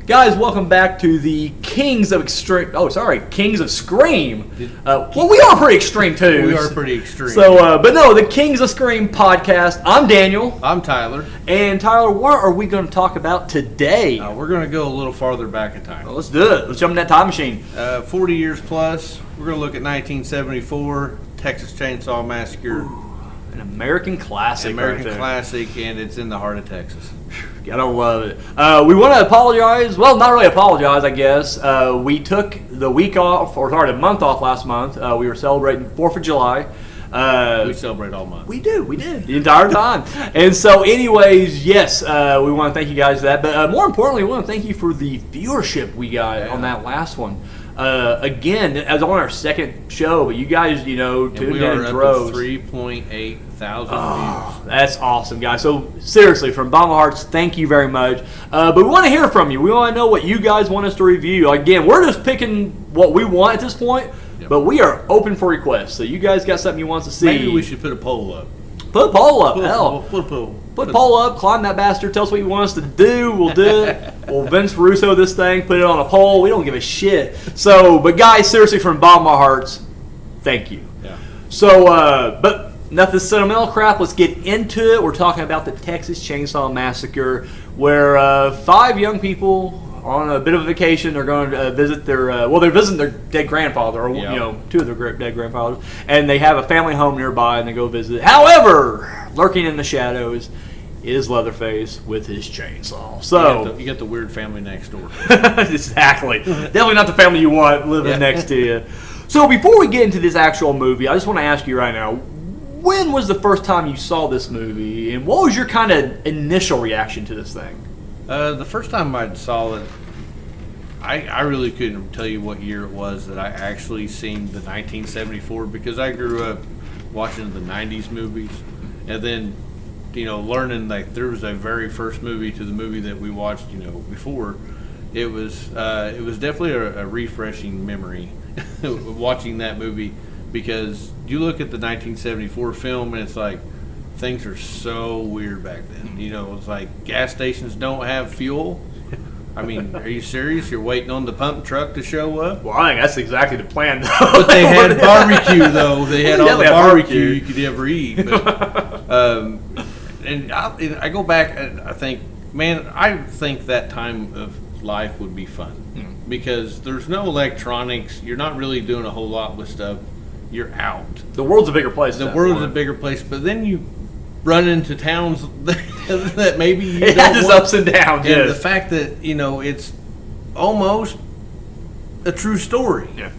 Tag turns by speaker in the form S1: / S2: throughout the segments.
S1: Guys, welcome back to the Kings of Extreme. Oh, sorry, Kings of Scream. Well, we are pretty extreme too.
S2: We are pretty extreme.
S1: So, but no, the Kings of Scream podcast. I'm Daniel.
S2: I'm Tyler.
S1: And Tyler, what are we going to talk about today?
S2: We're going to go a little farther back in time.
S1: Well, let's do it. Let's jump in that time machine.
S2: 40 years plus. We're going to look at 1974, Texas Chainsaw Massacre.
S1: Ooh, an American classic.
S2: American classic, and it's in the heart of Texas.
S1: Gotta love it. We want to apologize. Well, not really apologize, I guess. We took the week off, or sorry, the month off last month. We were celebrating 4th of July.
S2: We celebrate all month.
S1: We did the entire time. And so, anyways, yes, we want to thank you guys for that. But more importantly, we want to thank you for the viewership we got on that last one. Again, as on our second show, but you guys, tuned in droves.
S2: 3.8 thousand views.
S1: That's awesome, guys. So seriously, from bottom of hearts, thank you very much. But we want to hear from you. We want to know what you guys want us to review. Again, we're just picking what we want at this point, but we are open for requests. So you guys got something you want to see?
S2: Maybe we should put a poll up.
S1: Put a poll up. Hell,
S2: put a poll.
S1: Put a poll up, climb that bastard, tell us what you want us to do, we'll do it. We'll Vince Russo this thing, put it on a poll, we don't give a shit. So, but guys, seriously, from the bottom of my hearts, thank you.
S2: Yeah.
S1: So, but enough of this sentimental crap, let's get into it. We're talking about the Texas Chainsaw Massacre, where 5 young people on a bit of a vacation. They're going to visit their, they're visiting their dead grandfather, or 2 of their dead grandfathers, and they have a family home nearby, and they go visit. However, lurking in the shadows is Leatherface with his chainsaw. So
S2: you got the weird family next door.
S1: Exactly. Definitely not the family you want living next to you. So before we get into this actual movie, I just want to ask you right now, when was the first time you saw this movie, and what was your kind of initial reaction to this thing?
S2: The first time I saw it, I really couldn't tell you what year it was that I actually seen the 1974, because I grew up watching the 90s movies, and then learning like there was a very first movie to the movie that we watched before. It was definitely a refreshing memory watching that movie, because you look at the 1974 film and it's like things are so weird back then. It's like gas stations don't have fuel. I mean, are you serious? You're waiting on the pump truck to show up?
S1: Well, I think that's exactly the plan, though.
S2: But they had barbecue, though. They had all the barbecue you could ever eat. But, and I go back and I think, man, I think that time of life would be fun. Because there's no electronics. You're not really doing a whole lot with stuff. You're out.
S1: The world's a bigger place.
S2: The world's a bigger place. But then you run into towns that maybe you
S1: it
S2: don't
S1: has its
S2: want.
S1: Ups and downs.
S2: And
S1: yes.
S2: the fact that it's almost a true story.
S1: Yeah.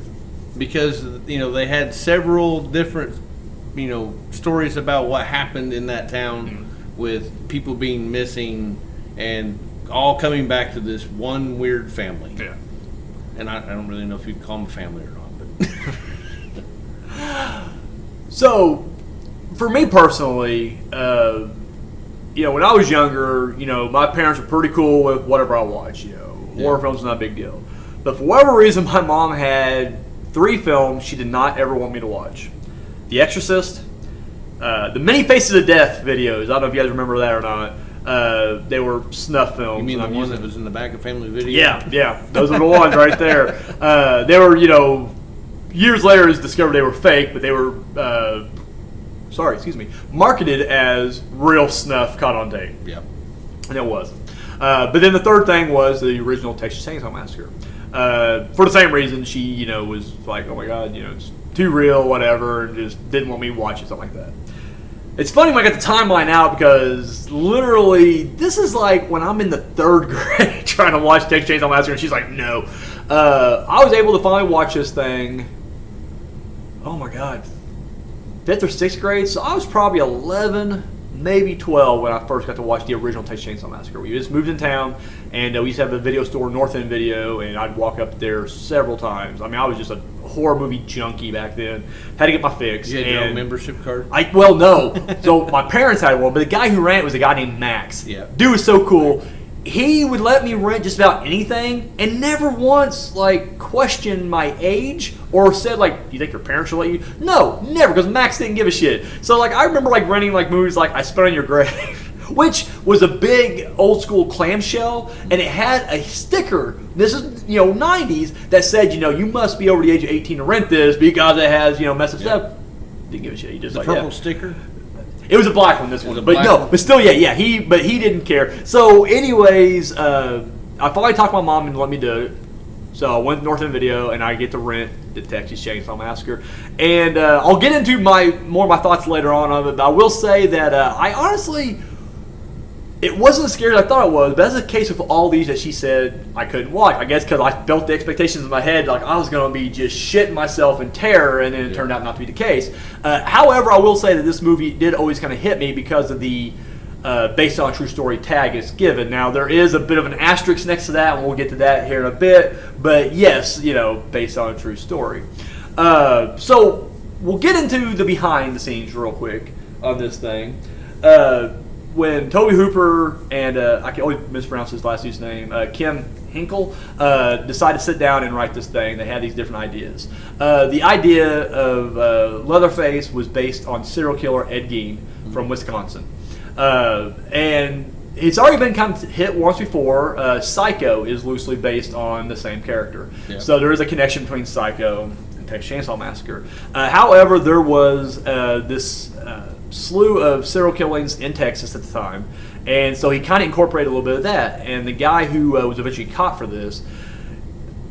S1: Because
S2: they had several different stories about what happened in that town with people being missing and all coming back to this one weird family.
S1: Yeah.
S2: And I don't really know if you'd call them a family or not, but
S1: So, for me personally, when I was younger, my parents were pretty cool with whatever I watched. Horror films was not a big deal. But for whatever reason, my mom had 3 films she did not ever want me to watch: The Exorcist, the Many Faces of Death videos. I don't know if you guys remember that or not. They were snuff films.
S2: You mean the one that was in the back of Family Video?
S1: Yeah. Those are the ones right there. They were, years later it's discovered they were fake, but they were, marketed as real snuff caught on tape.
S2: Yep.
S1: And it wasn't. But then the third thing was the original Texas Chainsaw Massacre. For the same reason, she, was like, oh my God, it's too real, whatever, and just didn't want me to watch it, something like that. It's funny when I get the timeline out, because literally, this is like when I'm in the 3rd grade trying to watch Texas Chainsaw Massacre, and she's like, no. I was able to finally watch this thing, oh my God, 5th or 6th grade, so I was probably 11, maybe 12 when I first got to watch the original Texas Chainsaw Massacre. We just moved in town, and we used to have a video store, North End Video, and I'd walk up there several times. I mean, I was just a horror movie junkie back then. Had to get my fix.
S2: You had your own membership card?
S1: No. So my parents had one, but the guy who ran it was a guy named Max.
S2: Yeah.
S1: Dude was so cool. He would let me rent just about anything, and never once questioned my age or said do you think your parents should let you? No, never, because Max didn't give a shit. So I remember renting movies like I Spit on Your Grave which was a big old school clamshell, and it had a sticker. This is 90s that said you must be over the age of 18 to rent this because it has message stuff. Didn't give a shit. He just
S2: the purple sticker.
S1: It was a black one. This one, but
S2: one?
S1: but still, yeah. He didn't care. So, anyways, I finally talked to my mom and let me do it. So I went to North End Video and I get to rent the Texas Chainsaw Massacre, and I'll get into more of my thoughts later on it. But I will say that I honestly, it wasn't as scary as I thought it was. But that's the case with all these that she said I couldn't watch. I guess because I built the expectations in my head like I was going to be just shitting myself in terror, and then it turned out not to be the case. However, I will say that this movie did always kind of hit me because of the based on a true story tag it's given. Now there is a bit of an asterisk next to that, and we'll get to that here in a bit. But yes, based on a true story. So we'll get into the behind the scenes real quick on this thing. When Tobe Hooper and I can always mispronounce his last dude's name, Kim Hinkle, decided to sit down and write this thing. They had these different ideas. The idea of Leatherface was based on serial killer Ed Gein from Wisconsin. And it's already been kind of hit once before. Psycho is loosely based on the same character. Yeah. So there is a connection between Psycho and Texas Chainsaw Massacre. However, there was this slew of serial killings in Texas at the time. And so he kind of incorporated a little bit of that. And the guy who was eventually caught for this,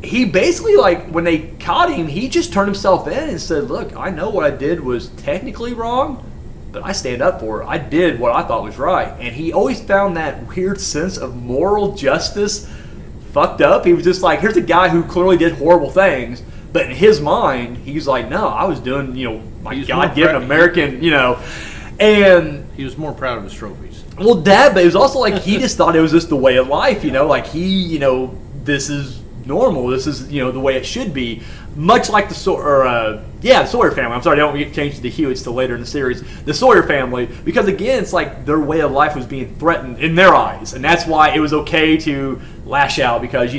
S1: he basically, when they caught him, he just turned himself in and said, look, I know what I did was technically wrong, but I stand up for it. I did what I thought was right. And he always found that weird sense of moral justice fucked up. He was just like, here's a guy who clearly did horrible things, but in his mind, he's like, no, I was doing, my God-given American, and
S2: he was more proud of his trophies.
S1: Well, but it was also like he just thought it was just the way of life, this is normal. This is, the way it should be. Much like the Sawyer family. I'm sorry, they don't get changed to the Hewitts till later in the series. The Sawyer family, because again, it's like their way of life was being threatened in their eyes, and that's why it was okay to lash out because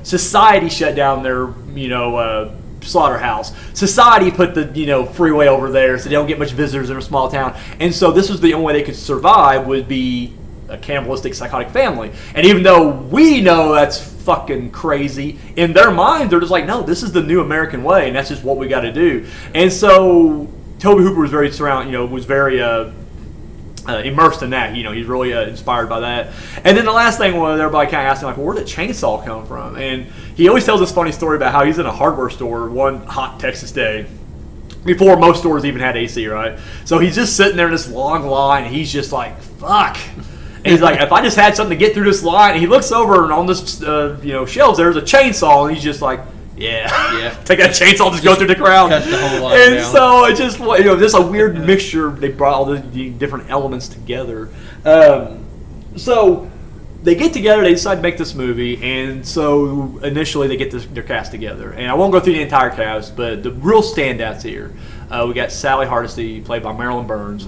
S1: society shut down their slaughterhouse. Society put the freeway over there, so they don't get much visitors in a small town, and so this was the only way they could survive would be a cannibalistic, psychotic family. And even though we know that's fucking crazy, in their mind they're just like, no, this is the new American way, and that's just what we got to do. And so Tobe Hooper was very immersed in that. He's really inspired by that. And then the last thing was everybody kind of asked him, well, where did chainsaw come from? And he always tells this funny story about how he's in a hardware store one hot Texas day before most stores even had AC, right? So he's just sitting there in this long line, and he's just like, fuck. And he's like, if I just had something to get through this line, and he looks over and on this shelves there's a chainsaw, and he's just like, yeah. Take that chainsaw, just go through the crowd.
S2: Cut the whole line
S1: and
S2: down.
S1: So it's just just a weird mixture. They brought all the different elements together. So they get together, they decide to make this movie, and so initially they get their cast together. And I won't go through the entire cast, but the real standouts here. We got Sally Hardesty, played by Marilyn Burns,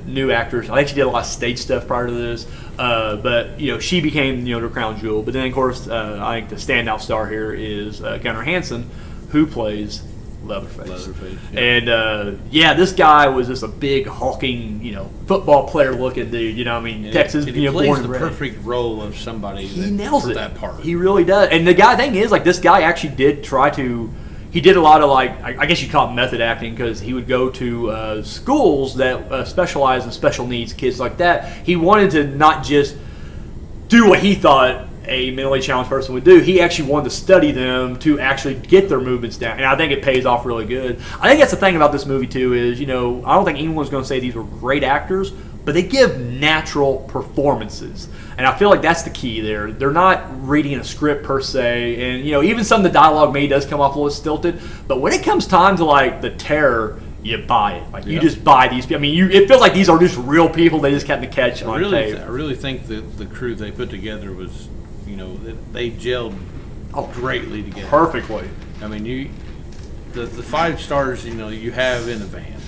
S1: new actress. I think she did a lot of stage stuff prior to this, but she became the crown jewel. But then of course, I think the standout star here is Gunnar Hansen, who plays Leatherface.
S2: Yeah.
S1: And this guy was just a big hulking, football player looking dude. Texas,
S2: he plays
S1: born
S2: the
S1: and bred.
S2: perfect role of somebody.
S1: He nails it.
S2: That part.
S1: He really does. And the thing is, this guy actually did try to. He did a lot of I guess you call it method acting, because he would go to schools that specialize in special needs kids like that. He wanted to not just do what he thought a mentally challenged person would do. He actually wanted to study them to actually get their movements down, and I think it pays off really good. I think that's the thing about this movie too is I don't think anyone's going to say these were great actors, but they give natural performances. And I feel like that's the key there. They're not reading a script per se. And, even some of the dialogue maybe does come off a little stilted. But when it comes time to, the terror, you buy it. You just buy these people. It feels like these are just real people they just got to catch on tape.
S2: I really think that the crew they put together was, they gelled greatly together.
S1: Perfectly.
S2: The 5 stars, you have in the van.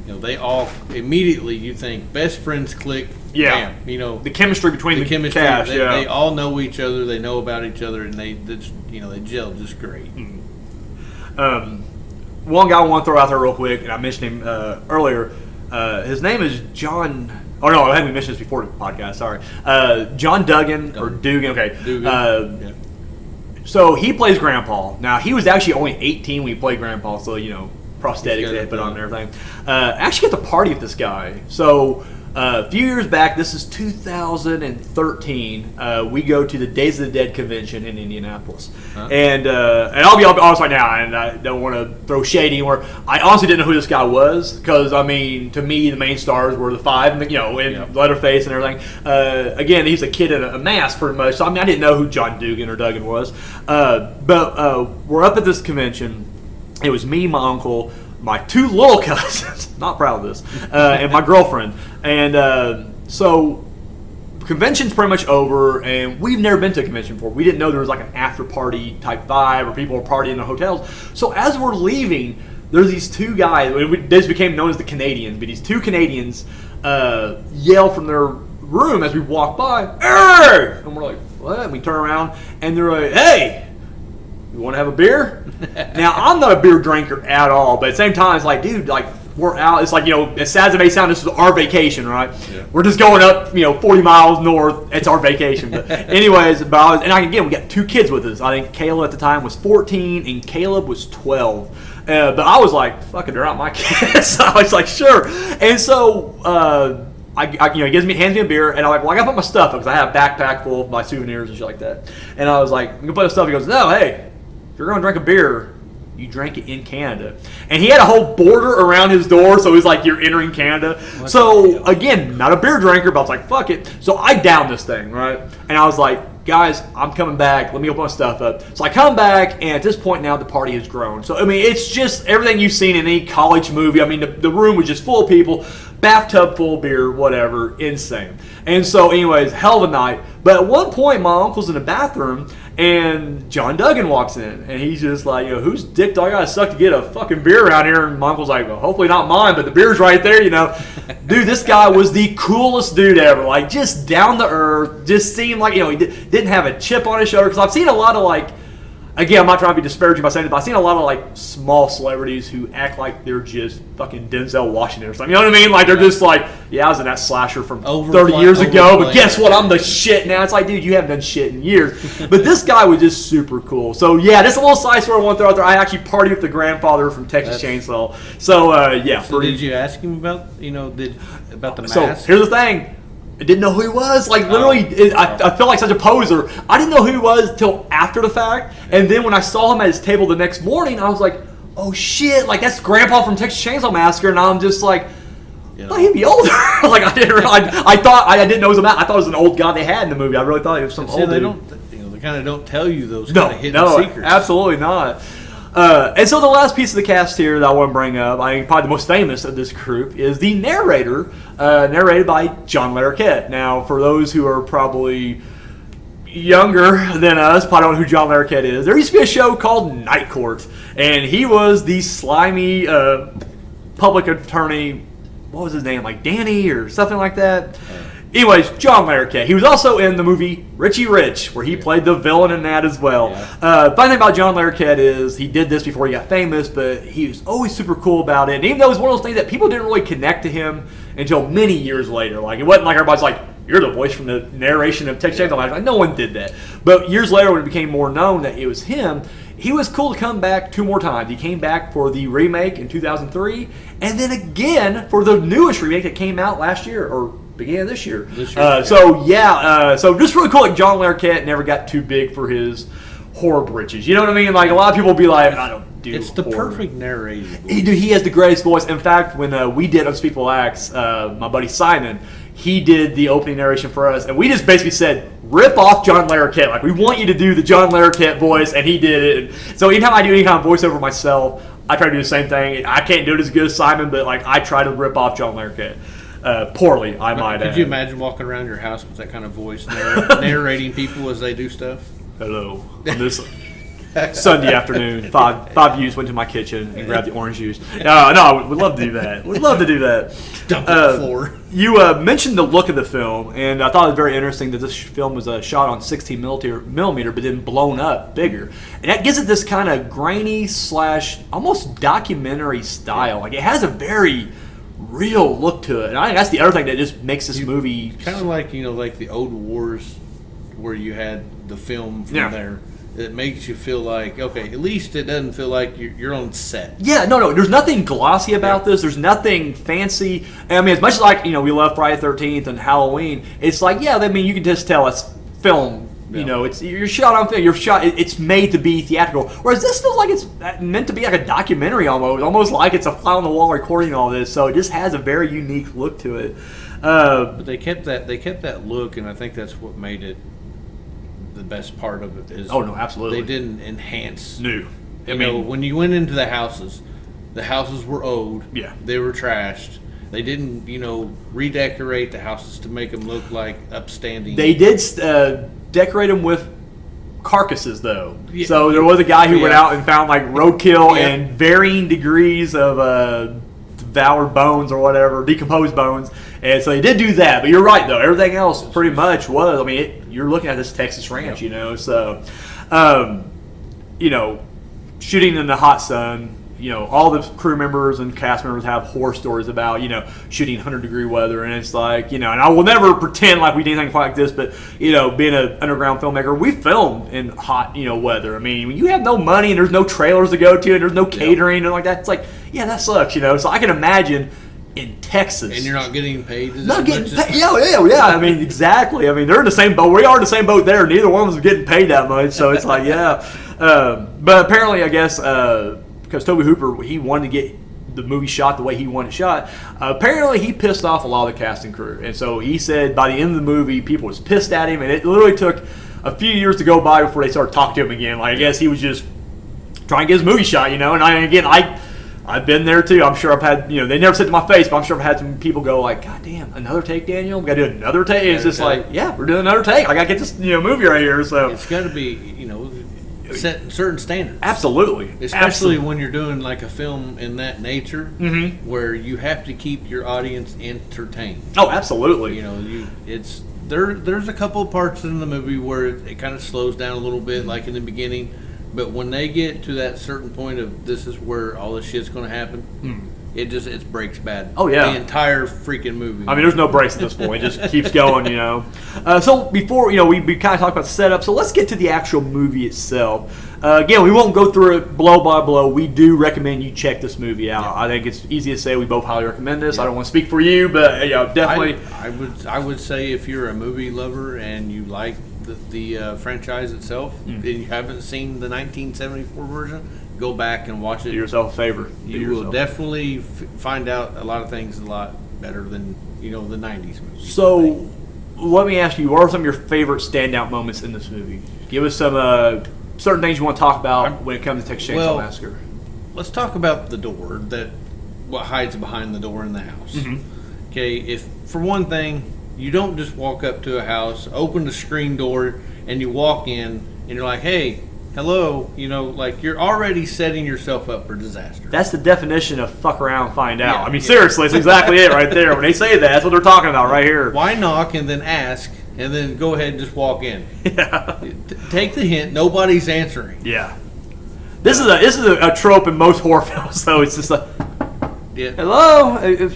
S2: They all immediately you think best friends click.
S1: Yeah,
S2: bam,
S1: the chemistry between the cast.
S2: They all know each other. They know about each other, and they gel just great.
S1: One guy I want to throw out there real quick, and I mentioned him earlier. His name is John Oh no, I hadn't mentioned this before the podcast. Sorry, John Duggan or Dugan. Okay,
S2: Dugan.
S1: So he plays Grandpa. Now he was actually only 18 when he played Grandpa. So prosthetics they had put on and everything. I actually got to party with this guy. So a few years back, this is 2013. We go to the Days of the Dead convention in Indianapolis, and I'll be honest right now, and I don't want to throw shade anywhere. I honestly didn't know who this guy was because to me the main stars were the five, and Leatherface and everything. Again, he's a kid in a mask pretty much. So I didn't know who John Dugan or Duggan was, but we're up at this convention. It was me, my uncle, my two little cousins, not proud of this, and my girlfriend. And so convention's pretty much over, and we've never been to a convention before. We didn't know there was like an after party type vibe or people were partying in the hotels. So as we're leaving, there's these two guys, this became known as the Canadians, but these two Canadians yell from their room as we walk by, "Hey!" And we're like, "What?" And we turn around, and they're like, "Hey! You want to have a beer?" Now, I'm not a beer drinker at all, but at the same time, it's like, dude, like, we're out. It's like, as sad as it may sound, this is our vacation, right? Yeah. We're just going up, 40 miles north. It's our vacation. But anyways, we got two kids with us. I think Kayla at the time was 14 and Caleb was 12. But I was like, fuck it, they're not my kids. So I was like, sure. And so, he hands me a beer, and I'm like, well, I got to put my stuff up because I have a backpack full of my souvenirs and shit like that. And I was like, I'm going to put the stuff. He goes, no, hey, if you're going to drink a beer, you drank it in Canada. And he had a whole border around his door, so it was like, you're entering Canada. So, again, not a beer drinker, but I was like, fuck it. So I downed this thing, right? And I was like, guys, I'm coming back. Let me open my stuff up. So I come back, and at this point now, the party has grown. So, it's just everything you've seen in any college movie. The room was just full of people, bathtub full of beer, whatever, insane. And so, anyways, hell of a night. But at one point, my uncle's in the bathroom, and John Duggan walks in, and he's just like, whose dick do I gotta suck to get a fucking beer around here? And my uncle's like, well, hopefully not mine, but the beer's right there, Dude, this guy was the coolest dude ever. Like, just down to earth, just seemed like, he didn't have a chip on his shoulder. Because I've seen a lot of, again, I'm not trying to be disparaging by saying it, but I've seen a lot of, small celebrities who act like they're just fucking Denzel Washington or something. You know what I mean? Like, they're just like, yeah, I was in that slasher from 30 years ago, but guess what? I'm the shit now. It's like, dude, you haven't done shit in years. But this guy was just super cool. So, yeah, that's a little side story I want to throw out there. I actually partied with the grandfather from Texas Chainsaw. So, yeah.
S2: So did you ask him about, about the mask?
S1: So, here's the thing. I didn't know who he was. Literally, I felt like such a poser. I didn't know who he was until after the fact. And then when I saw him at his table the next morning, I was like, oh shit, that's Grandpa from Texas Chainsaw Massacre. And I'm just like, I thought he'd be older. I didn't realize, I didn't know it was a man. I thought it was an old guy they had in the movie. I really thought it was some old dude.
S2: They kind of don't tell you those kind of hidden secrets.
S1: No, absolutely not. And so the last piece of the cast here that I want to bring up, probably the most famous of this group, is the narrator, narrated by John Larroquette. Now, for those who are probably younger than us, probably don't know who John Larroquette is, there used to be a show called Night Court, and he was the slimy public attorney. What was his name? Danny or something like that? Anyways, John Larroquette. He was also in the movie Richie Rich, where he played the villain in that as well. Yeah. Funny thing about John Larroquette is he did this before he got famous, but he was always super cool about it. And even though it was one of those things that people didn't really connect to him until many years later. It wasn't like everybody's like, you're the voice from the narration of Texas Chainsaw Massacre. No one did that. But years later, when it became more known that it was him, he was cool to come back 2 more times. He came back for the remake in 2003, and then again for the newest remake that came out last year, or beginning of this year. So just really cool. John Larroquette never got too big for his horror britches. You know what I mean? A lot of people will be like, I don't do
S2: It's the
S1: horror.
S2: perfect narrator.
S1: He has the greatest voice. In fact, when we did Unspeakable Acts, my buddy Simon, he did the opening narration for us, and we just basically said, rip off John Larroquette. We want you to do the John Larroquette voice, and he did it. And so anytime I do any kind of voiceover myself, I try to do the same thing. I can't do it as good as Simon, but I try to rip off John Larroquette. Poorly, I might add.
S2: Could you imagine walking around your house with that kind of voice, narrating people as they do stuff?
S1: Hello. On this Sunday afternoon, five youths went to my kitchen and grabbed the orange juice. No, we'd love to do that. We'd love to do that.
S2: Dump on the floor.
S1: You mentioned the look of the film, and I thought it was very interesting that this film was shot on 16 millimeter, but then blown up bigger. And that gives it this kind of grainy / almost documentary style. It has a very real look to it. And I think that's the other thing that just makes this movie
S2: kind of like like the old wars where you had the film from there. It makes you feel like, okay, at least it doesn't feel like you're on set.
S1: Yeah, no. There's nothing glossy about this. There's nothing fancy. I mean, as much as like, we love Friday the 13th and Halloween, it's like, you can just tell it's film. Yeah. You're shot on film. It's made to be theatrical. Whereas this feels like it's meant to be like a documentary almost like it's a fly on the wall recording all this. So it just has a very unique look to it.
S2: But they kept that look, and I think that's what made it. The best part of it is
S1: absolutely
S2: they didn't enhance.
S1: No,
S2: when you went into the houses were old.
S1: Yeah,
S2: they were trashed. They didn't redecorate the houses to make them look like upstanding.
S1: They did decorate them with carcasses though. Yeah. So there was a guy who went out and found like roadkill and varying degrees of devoured bones or whatever, decomposed bones. And so they did do that, but you're right though. Everything else pretty much was. I mean, you're looking at this Texas ranch, So, shooting in the hot sun. All the crew members and cast members have horror stories about shooting 100-degree weather, and it's like and I will never pretend like we did anything like this, but being an underground filmmaker, we filmed in hot weather. I mean, when you have no money and there's no trailers to go to and there's no catering and like that, it's like that sucks. So I can imagine. In Texas,
S2: and you're not getting paid.
S1: Not getting paid. Yeah. I mean, exactly. I mean, they're in the same boat. We are in the same boat there. Neither one of us is getting paid that much. So it's like, but apparently, I guess because Tobe Hooper, he wanted to get the movie shot the way he wanted it shot. Apparently, he pissed off a lot of the cast and crew, and so he said by the end of the movie, people was pissed at him, and it literally took a few years to go by before they started talking to him again. Like I guess he was just trying to get his movie shot, And I've been there too. I'm sure I've had, they never said to my face, but I'm sure I've had some people go like, God damn, another take, Daniel? We got to do another take? It's just like, we're doing another take. I got to get this, movie right here. So
S2: it's got to be, set certain standards.
S1: Absolutely.
S2: Especially when you're doing like a film in that nature, where you have to keep your audience entertained.
S1: Oh, absolutely.
S2: There's a couple of parts in the movie where it kind of slows down a little bit, like in the beginning. But when they get to that certain point of this is where all this shit's going to happen, it breaks bad.
S1: Oh yeah,
S2: the entire freaking movie.
S1: I mean, there's no breaks at this point. It just keeps going, So before we kind of talked about the setup, so let's get to the actual movie itself. Again, we won't go through it blow by blow. We do recommend you check this movie out. Yeah. I think it's easy to say we both highly recommend this. Yeah. I don't want to speak for you, but definitely.
S2: I would say if you're a movie lover and you like the franchise itself, and you haven't seen the 1974 version, go back and watch it.
S1: Do yourself a favor.
S2: You will definitely find out a lot of things a lot better than the 90s movies.
S1: So, let me ask you, what are some of your favorite standout moments in this movie? Give us some certain things you want to talk about when it comes to Texas Chainsaw Massacre.
S2: Let's talk about the door, what hides behind the door in the house. Okay, if for one thing, you don't just walk up to a house, open the screen door, and you walk in, and you're like, hey, hello, like you're already setting yourself up for disaster.
S1: That's the definition of fuck around, find out. I mean, seriously, it's exactly it right there. When they say that, that's what they're talking about right here.
S2: Why knock and then ask, and then go ahead and just walk in?
S1: Yeah.
S2: Take the hint. Nobody's answering.
S1: Yeah. This is a trope in most horror films, so it's just like, hello?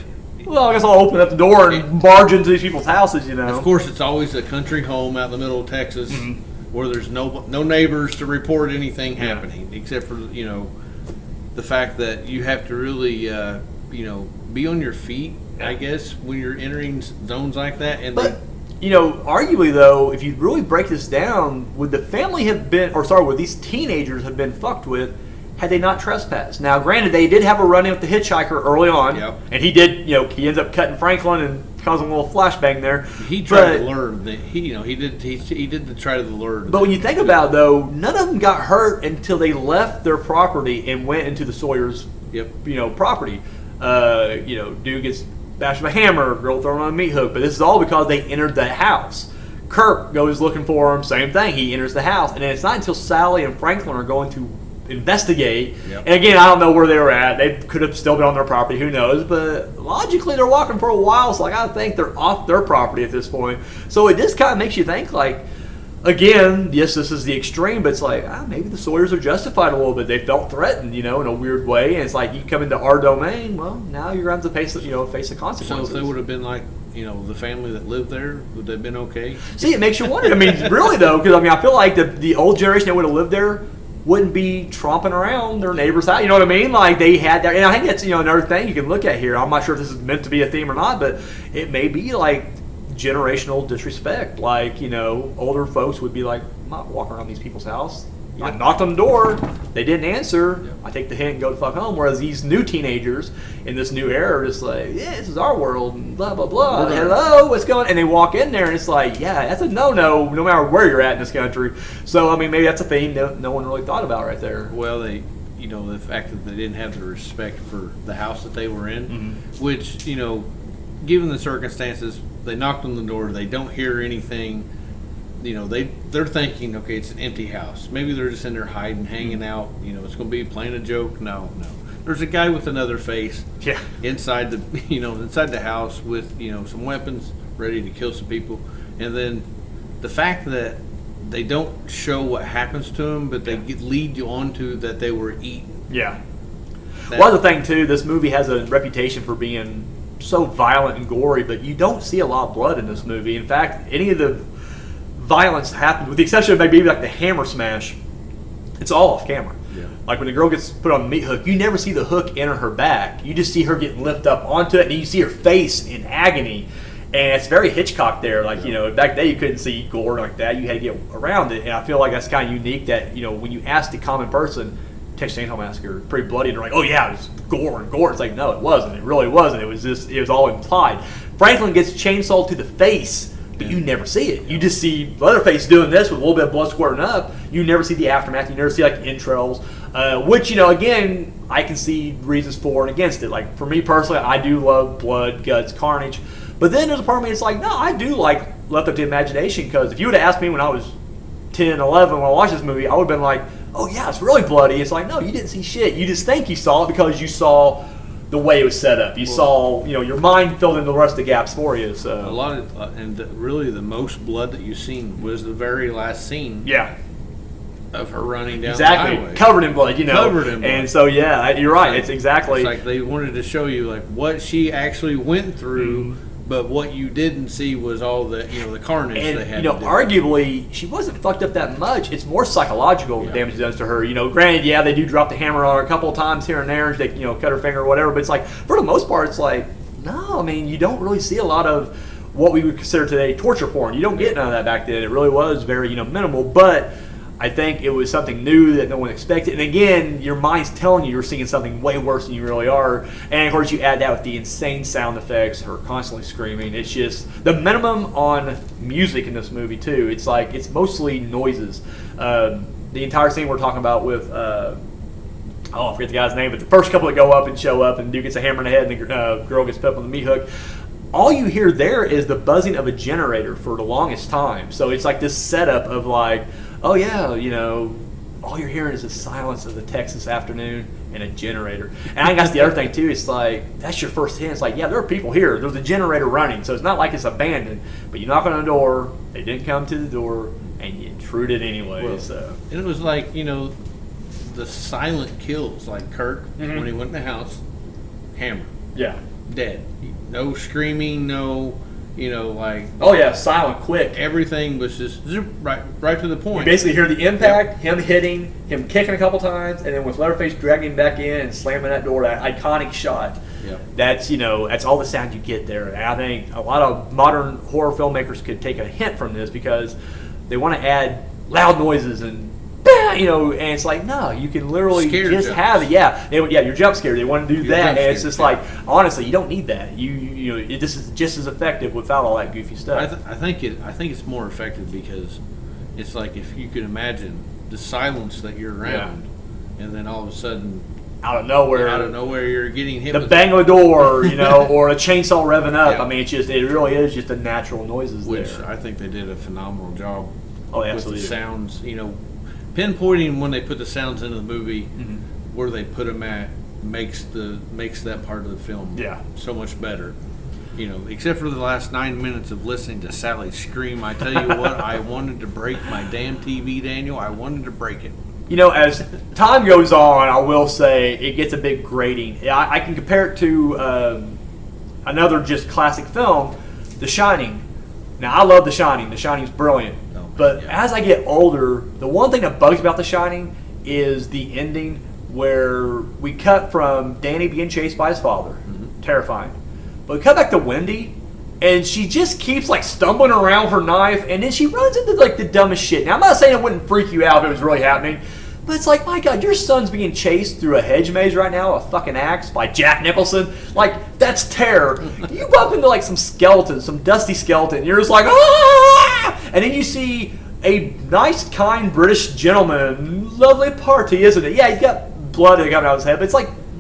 S1: Well, I guess I'll open up the door and barge into these people's houses,
S2: Of course, it's always a country home out in the middle of Texas where there's no neighbors to report anything happening, except for, the fact that you have to really, be on your feet, I guess, when you're entering zones like that.
S1: Arguably, though, if you really break this down, would the family would these teenagers have been fucked with had they not trespassed? Now, granted, they did have a run-in with the hitchhiker early on, and he did, he ends up cutting Franklin and causing a little flashbang there.
S2: He tried to lure he did try to lure.
S1: But when you think about it, though, none of them got hurt until they left their property and went into the Sawyer's, property. Dude gets bashed with a hammer, girl thrown on a meat hook, but this is all because they entered the house. Kirk goes looking for him, same thing. He enters the house, and then it's not until Sally and Franklin are going to investigate. And again, I don't know where they were at. They could have still been on their property. Who knows? But logically, they're walking for a while, so I gotta think they're off their property at this point. So it just kind of makes you think, like, again, yes, this is the extreme, but it's like, maybe the Sawyers are justified a little bit. They felt threatened, in a weird way. And it's like, you come into our domain, well, now you're going to have to face the consequences.
S2: So if they would have been like, the family that lived there, would they have been okay?
S1: See, it makes you wonder. I mean, really, though, because, I feel like the old generation that would have lived there wouldn't be tromping around their neighbor's house. You know what I mean? Like, they had that. And I think that's, another thing you can look at here. I'm not sure if this is meant to be a theme or not, but it may be, like, generational disrespect. Like, older folks would be like, I'm not walking around these people's house. I knocked on the door. They didn't answer.
S2: Yep.
S1: I take the hint and go the fuck home. Whereas these new teenagers in this new era are just like, yeah, this is our world, and blah, blah, blah. Hello, what's going on? And they walk in there, and it's like, yeah, that's a no-no, no matter where you're at in this country. So, maybe that's a theme that no one really thought about right there.
S2: Well, the fact that they didn't have the respect for the house that they were in, which, given the circumstances, they knocked on the door, they don't hear anything. They're thinking, okay, it's an empty house. Maybe they're just in there hiding, hanging out. It's going to be playing a joke. No. There's a guy with another face.
S1: Yeah.
S2: Inside the inside the house with some weapons, ready to kill some people. And then the fact that they don't show what happens to them, but they lead you on to that they were eaten.
S1: Yeah. Well, the thing too, this movie has a reputation for being so violent and gory, but you don't see a lot of blood in this movie. In fact, any of the violence happens, with the exception of maybe like the hammer smash, it's all off camera.
S2: Yeah.
S1: Like when the girl gets put on the meat hook, you never see the hook enter her back. You just see her getting lifted up onto it, and you see her face in agony. And it's very Hitchcock there. Like, back then you couldn't see gore like that. You had to get around it. And I feel like that's kind of unique that, when you ask the common person, Texas Chainsaw Massacre, pretty bloody, and they're like, oh yeah, it's gore and gore. It's like, no, it wasn't. It really wasn't. It was all implied. Franklin gets chainsawed to the face, but you never see it. You just see Leatherface doing this with a little bit of blood squirting up. You never see the aftermath. You never see like entrails, which again, I can see reasons for and against it. Like for me personally, I do love blood, guts, carnage. But then there's a part of me that's like, no, I do like left up to imagination, because if you would have asked me when I was 10, 11 when I watched this movie, I would have been like, oh yeah, it's really bloody. It's like, no, you didn't see shit. You just think you saw it because you saw the way it was set up. You saw, your mind filled in the rest of the gaps for you. So
S2: a lot of, really the most blood that you've seen was the very last scene.
S1: Yeah.
S2: Of her running down
S1: the
S2: highway.
S1: Covered in blood,
S2: Covered in blood.
S1: And so, yeah, you're right. It's exactly.
S2: It's like they wanted to show you like what she actually went through. But what you didn't see was all the the carnage they had.
S1: Arguably, she wasn't fucked up that much. It's more psychological damage done to her. Granted, they do drop the hammer on her a couple of times here and there. They cut her finger or whatever. But it's like, for the most part, it's like, no. You don't really see a lot of what we would consider today torture porn. You don't get none of that back then. It really was very minimal. But I think it was something new that no one expected. And again, your mind's telling you you're seeing something way worse than you really are. And of course, you add that with the insane sound effects, her constantly screaming. It's just the minimum on music in this movie too. It's like it's mostly noises. The entire scene we're talking about with I forget the guy's name, but the first couple that go up and show up, and dude gets a hammer in the head, and the girl gets put up on the meat hook. All you hear there is the buzzing of a generator for the longest time. So it's like this setup of like, oh yeah, all you're hearing is the silence of the Texas afternoon and a generator. And I think that's the other thing too. It's like, that's your first hint. It's like, yeah, there are people here. There's a generator running. So it's not like it's abandoned. But you knock on the door, they didn't come to the door, and you intruded anyway.
S2: And it was like, the silent kills. Like Kirk, when he went in the house, hammer.
S1: Yeah.
S2: Dead. No screaming, no...
S1: oh yeah, silent, quick.
S2: Everything was just right to the point.
S1: You basically hear the impact, him hitting, him kicking a couple times, and then with Leatherface dragging him back in and slamming that door, that iconic shot.
S2: Yep.
S1: That's that's all the sound you get there. And I think a lot of modern horror filmmakers could take a hint from this, because they want to add loud noises and and it's like, no, you can literally just have it. Yeah, you're jump scared. They want to do that, and it's just like, honestly, you don't need that. This is just as effective without all that goofy stuff.
S2: I think it's more effective because it's like, if you could imagine the silence that you're around, and then all of a sudden,
S1: out of nowhere,
S2: you're getting hit.
S1: The bang of a door, or a chainsaw revving up. Yeah. It really is just the natural noises.
S2: Which
S1: there.
S2: I think they did a phenomenal job.
S1: Oh, absolutely.
S2: With the sounds, pinpointing when they put the sounds into the movie, where they put them at makes that part of the film so much better. except for the last 9 minutes of listening to Sally scream, I tell you what, I wanted to break my damn TV, Daniel. I wanted to break it.
S1: As time goes on, I will say it gets a bit grating. I can compare it to another just classic film, The Shining. Now, I love The Shining. The Shining's brilliant. But as I get older, the one thing that bugs me about The Shining is the ending where we cut from Danny being chased by his father. Mm-hmm. Terrifying. But we cut back to Wendy, and she just keeps stumbling around with her knife, and then she runs into the dumbest shit. Now, I'm not saying it wouldn't freak you out if it was really happening, but it's my God, your son's being chased through a hedge maze right now, a fucking axe by Jack Nicholson. That's terror. You bump into some skeleton, some dusty skeleton, and you're just ah! And then you see a nice, kind British gentleman, lovely party, isn't it? Yeah, he's got blood coming out of his head, but it's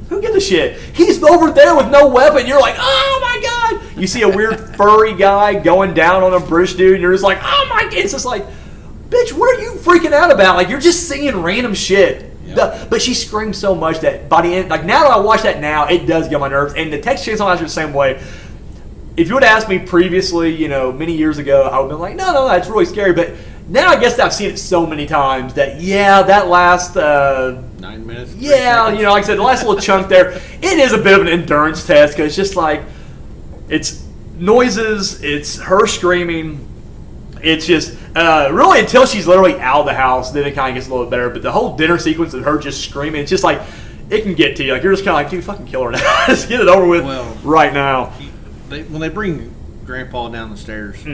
S1: who gives a shit? He's over there with no weapon. You're oh my God! You see a weird furry guy going down on a British dude, and you're just oh my God! It's just bitch, what are you freaking out about? You're just seeing random shit. Yep. But she screams so much that by the end, now that I watch that now, it does get on my nerves. And the Texas Chainsaw Massacre the same way. If you would have asked me previously, many years ago, I would have been no, that's really scary. But now I guess that I've seen it so many times that, that last
S2: 9 minutes.
S1: Yeah, like I said, the last little chunk there, it is a bit of an endurance test because it's just it's noises, it's her screaming. It's just really until she's literally out of the house, then it kind of gets a little bit better. But the whole dinner sequence of her just screaming, it's just it can get to you. You're just kind of dude, fucking kill her now. Just get it over with right now.
S2: When they bring Grandpa down the stairs,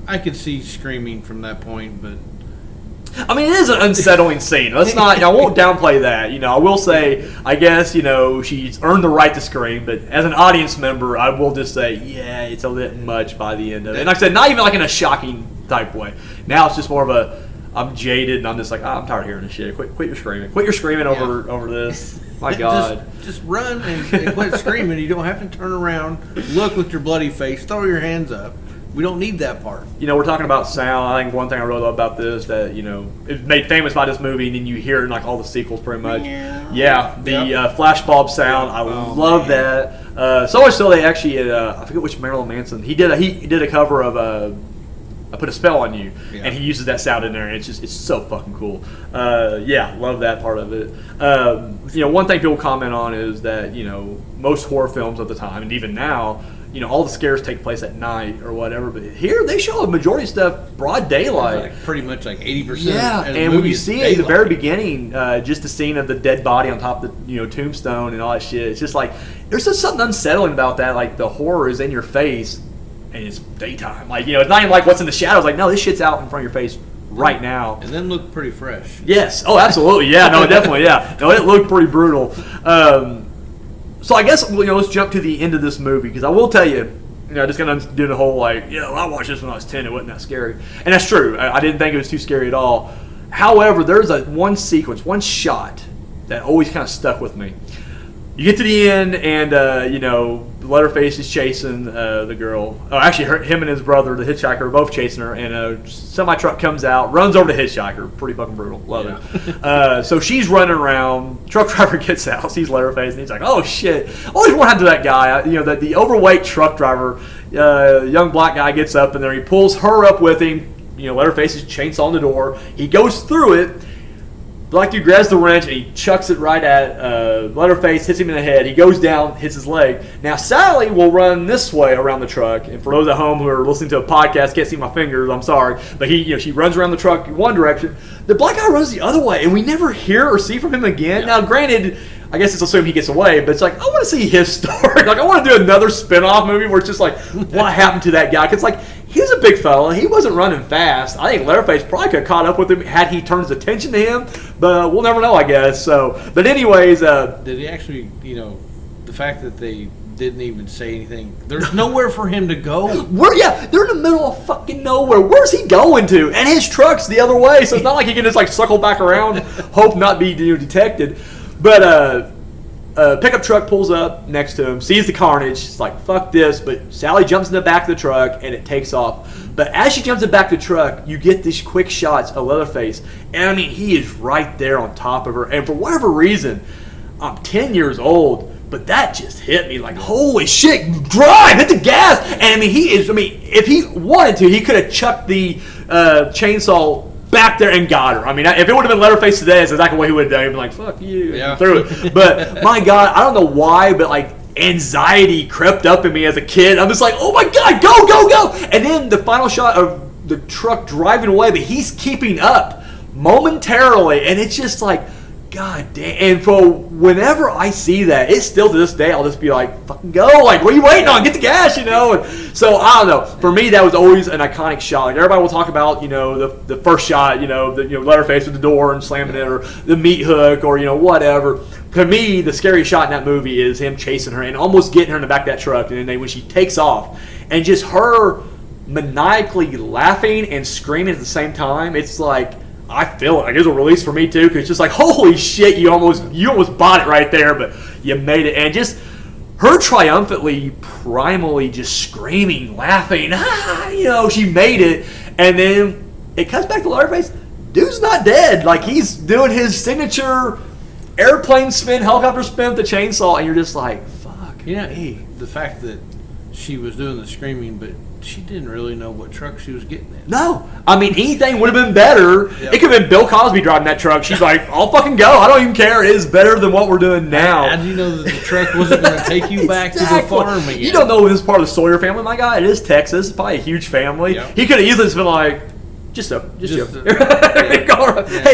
S2: I could see screaming from that point, but
S1: I mean, it is an unsettling scene. Let's not. I won't downplay that. I will say, I guess she's earned the right to scream. But as an audience member, I will just say, yeah, it's a bit much by the end of it. And like I said, not even in a shocking type way. Now it's just more of I'm jaded and I'm just I'm tired of hearing this shit. Quit your screaming. Quit your screaming over this. My God.
S2: Just run and quit screaming. You don't have to turn around, look with your bloody face, throw your hands up. We don't need that part.
S1: We're talking about sound. I think one thing I really love about this that, it's made famous by this movie, and then you hear it in all the sequels pretty much. Yeah, the flashbulb sound. I love that. So much so they actually, I forget which Marilyn Manson, he did a cover of I Put a Spell on You, and he uses that sound in there, and it's so fucking cool. Love that part of it. One thing people comment on is that, most horror films of the time, and even now, all the scares take place at night or whatever. But here, they show a majority of stuff broad daylight.
S2: Pretty much 80%.
S1: Yeah, and when you see it at the very beginning, just the scene of the dead body on top of the tombstone and all that shit, it's just there's just something unsettling about that. The horror is in your face, and it's daytime. It's not even what's in the shadows. No, this shit's out in front of your face right now.
S2: And then look pretty fresh.
S1: Yes. Oh, absolutely. Yeah. No, definitely. Yeah. No, it looked pretty brutal. So I guess let's jump to the end of this movie because I will tell you, just gonna do the whole I watched this when I was 10. It wasn't that scary, and that's true. I didn't think it was too scary at all. However, there's one sequence, one shot that always kind of stuck with me. You get to the end, and Leatherface is chasing the girl. Oh, actually, him and his brother, the hitchhiker, are both chasing her, and a semi-truck comes out, runs over the hitchhiker. Pretty fucking brutal. Love it. So she's running around. Truck driver gets out, sees Leatherface, and he's like, oh, shit. Always what happened to that guy. The overweight truck driver, young black guy gets up in there. He pulls her up with him. Leatherface is chainsawing the door. He goes through it. Black dude grabs the wrench and he chucks it right at Leatherface, hits him in the head. He goes down, hits his leg. Now Sally will run this way around the truck. And for those at home who are listening to a podcast, can't see my fingers, I'm sorry. But she runs around the truck in one direction. The black guy runs the other way, and we never hear or see from him again. Yeah. Now, granted, I guess it's assumed he gets away, but it's I want to see his story. I want to do another spin-off movie where it's just what happened to that guy? Because he was a big fella. He wasn't running fast. I think Leatherface probably could have caught up with him had he turned his attention to him, but we'll never know, I guess. So, but anyways,
S2: did he actually? The fact that they didn't even say anything. There's nowhere for him to go.
S1: They're in the middle of fucking nowhere. Where's he going to? And his truck's the other way, so it's not like he can just circle back around, hope not be detected. But pickup truck pulls up next to him, sees the carnage. It's fuck this. But Sally jumps in the back of the truck and it takes off. But as she jumps in the back of the truck, you get these quick shots of Leatherface. And he is right there on top of her. And for whatever reason, I'm 10 years old, But that just hit me like, holy shit, drive, hit the gas. And I mean, if he wanted to, he could have chucked the chainsaw back there and got her. I mean, if it would have been Leatherface today, that's exactly what he would have done. He'd be like, fuck you, and threw it. But my God, I don't know why, but like anxiety crept up in me as a kid. I'm just like, oh my God, go, go, go. And then the final shot of the truck driving away, but he's keeping up momentarily. And it's just like, God damn. And for whenever I see that, it's still to this day, I'll just be like, fucking go. Like, what are you waiting on? Get the gas, you know? And so, I don't know. For me, that was always an iconic shot. Like, everybody will talk about, you know, the first shot, you know, Leatherface with the door and slamming it, or the meat hook, or, you know, whatever. To me, the scary shot in that movie is him chasing her and almost getting her in the back of that truck. And then when she takes off, and just her maniacally laughing and screaming at the same time, it's like, I feel it. Like, it was a release for me too, because it's just like, holy shit, you almost bought it right there, but you made it. And just her triumphantly, primally just screaming, laughing, you know, she made it. And then it cuts back to Leatherface. Dude's not dead. Like, he's doing his signature airplane spin, helicopter spin with the chainsaw, and you're just like, fuck.
S2: You know, the fact that she was doing the screaming, but she didn't really know what truck she was getting in.
S1: No. I mean, anything would have been better. Yep. It could have been Bill Cosby driving that truck. She's like, I'll fucking go. I don't even care. It is better than what we're doing now.
S2: How do you know that the truck wasn't going to take you back to the farm again?
S1: You don't know this is part of the Sawyer family. My God, it is Texas. It's probably a huge family. Yep. He could have easily just been like, just hey,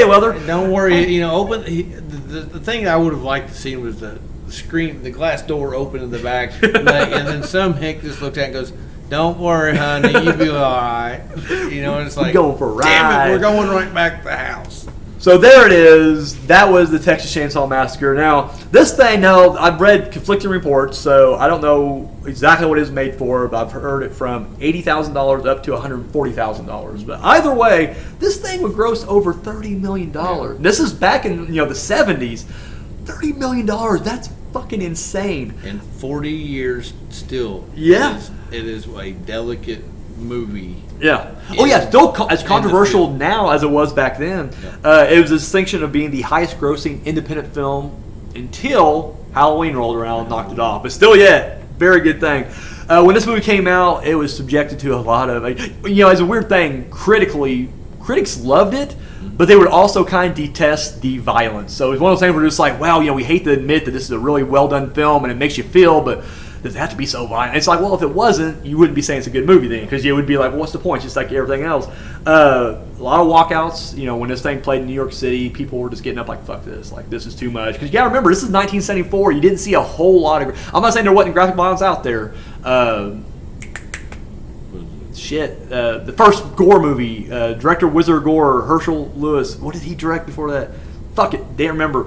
S1: Weather.
S2: Don't worry. You know, the thing I would have liked to see was the screen, the glass door open in the back, and then some hick just looked at it and goes, don't worry, honey, you'll be all right. You know, and it's like,
S1: going for a ride.
S2: Damn it, we're going right back to the house.
S1: So there it is. That was the Texas Chainsaw Massacre. Now, this thing, I've read conflicting reports, so I don't know exactly what it was made for, but I've heard it from $80,000 up to $140,000. But either way, this thing would gross over $30 million. Yeah. This is back in the 70s. $30 million, that's fucking insane.
S2: In 40 years still.
S1: Yeah.
S2: It is a delicate movie.
S1: Yeah. Oh, yeah. Still as controversial now as it was back then. Yeah. It was a distinction of being the highest grossing independent film until Halloween rolled around and knocked it off. But still yet, very good thing. When this movie came out, it was subjected to a lot of, it's a weird thing. Critics loved it, but they would also kind of detest the violence. So it's one of those things where it's just like, wow, we hate to admit that this is a really well done film and it makes you feel, but does it have to be so violent? It's like, well, if it wasn't, you wouldn't be saying it's a good movie then, because you would be like, well, what's the point? It's just like everything else. A lot of walkouts. When this thing played in New York City, people were just getting up like, fuck this. Like, this is too much. Because you got to remember, this is 1974. You didn't see a whole lot of... I'm not saying there wasn't graphic violence out there. The first Gore movie, director Wizard Gore, Herschel Lewis. What did he direct before that? Fuck it, they remember.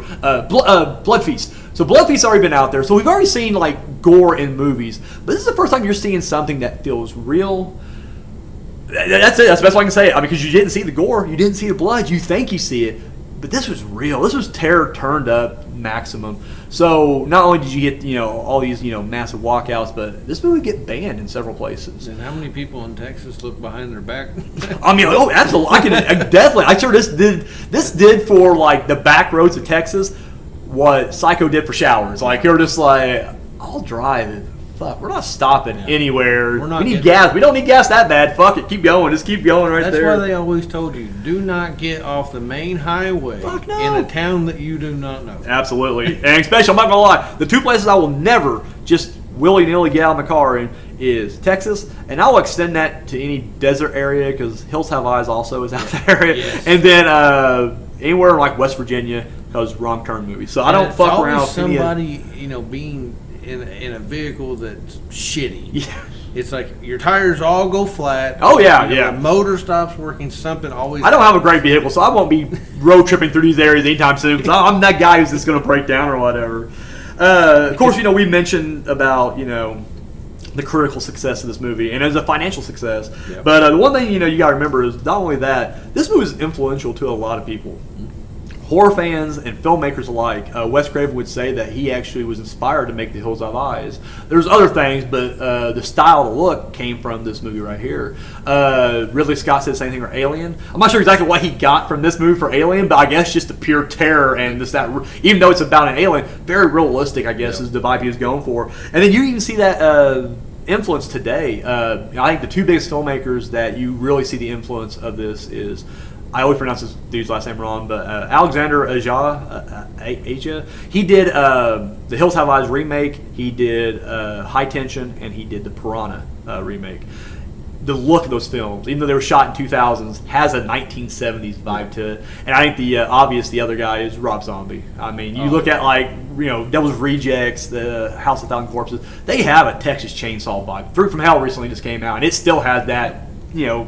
S1: Blood Feast. So Blood Feast's already been out there. So we've already seen like gore in movies, but this is the first time you're seeing something that feels real. That's it. That's the best way I can say it. Because you didn't see the gore, you didn't see the blood. You think you see it, but this was real. This was terror turned up maximum. So not only did you get all these massive walkouts, but this movie get banned in several places.
S2: And how many people in Texas look behind their back?
S1: I mean, absolutely. I'm sure this did for like the back roads of Texas what Psycho did for showers. Like, you're just like, I'll drive it. Fuck, we're not stopping anywhere. We need gas. We don't need gas that bad. Fuck it, keep going. Just keep going right there.
S2: That's why they always told you, do not get off the main highway in a town that you do not know.
S1: Absolutely. And especially, I'm not going to lie, the two places I will never just willy-nilly get out of my car in is Texas, and I'll extend that to any desert area, because Hills Have Eyes also is out there. Yes. And then anywhere like West Virginia, because wrong turn movies. So I don't fuck around with
S2: somebody, being in a vehicle that's shitty.
S1: Yeah.
S2: It's like your tires all go flat.
S1: Oh yeah, yeah.
S2: The motor stops working. Something always.
S1: I don't have a great vehicle, so I won't be road tripping through these areas anytime soon. Because I'm that guy who's just going to break down or whatever. Of course, we mentioned about the critical success of this movie, and as a financial success. Yep. But the one thing you got to remember is not only that this movie is influential to a lot of people. horror fans and filmmakers alike, Wes Craven would say that he actually was inspired to make The Hills Have Eyes. There's other things, but the style, the look came from this movie right here. Ridley Scott said the same thing for Alien. I'm not sure exactly what he got from this movie for Alien, but I guess just the pure terror and just that, even though it's about an alien, very realistic, I guess, is the vibe he was going for. And then you even see that influence today. I think the two biggest filmmakers that you really see the influence of this is, I always pronounce this dude's last name wrong, but Alexander Aja. He did the Hills Have Eyes remake, he did High Tension, and he did the Piranha remake. The look of those films, even though they were shot in 2000s, has a 1970s vibe to it. And I think the other guy is Rob Zombie. I mean, you look at Devil's Rejects, the House of Thousand Corpses, they have a Texas Chainsaw vibe. Fruit from Hell recently just came out, and it still has that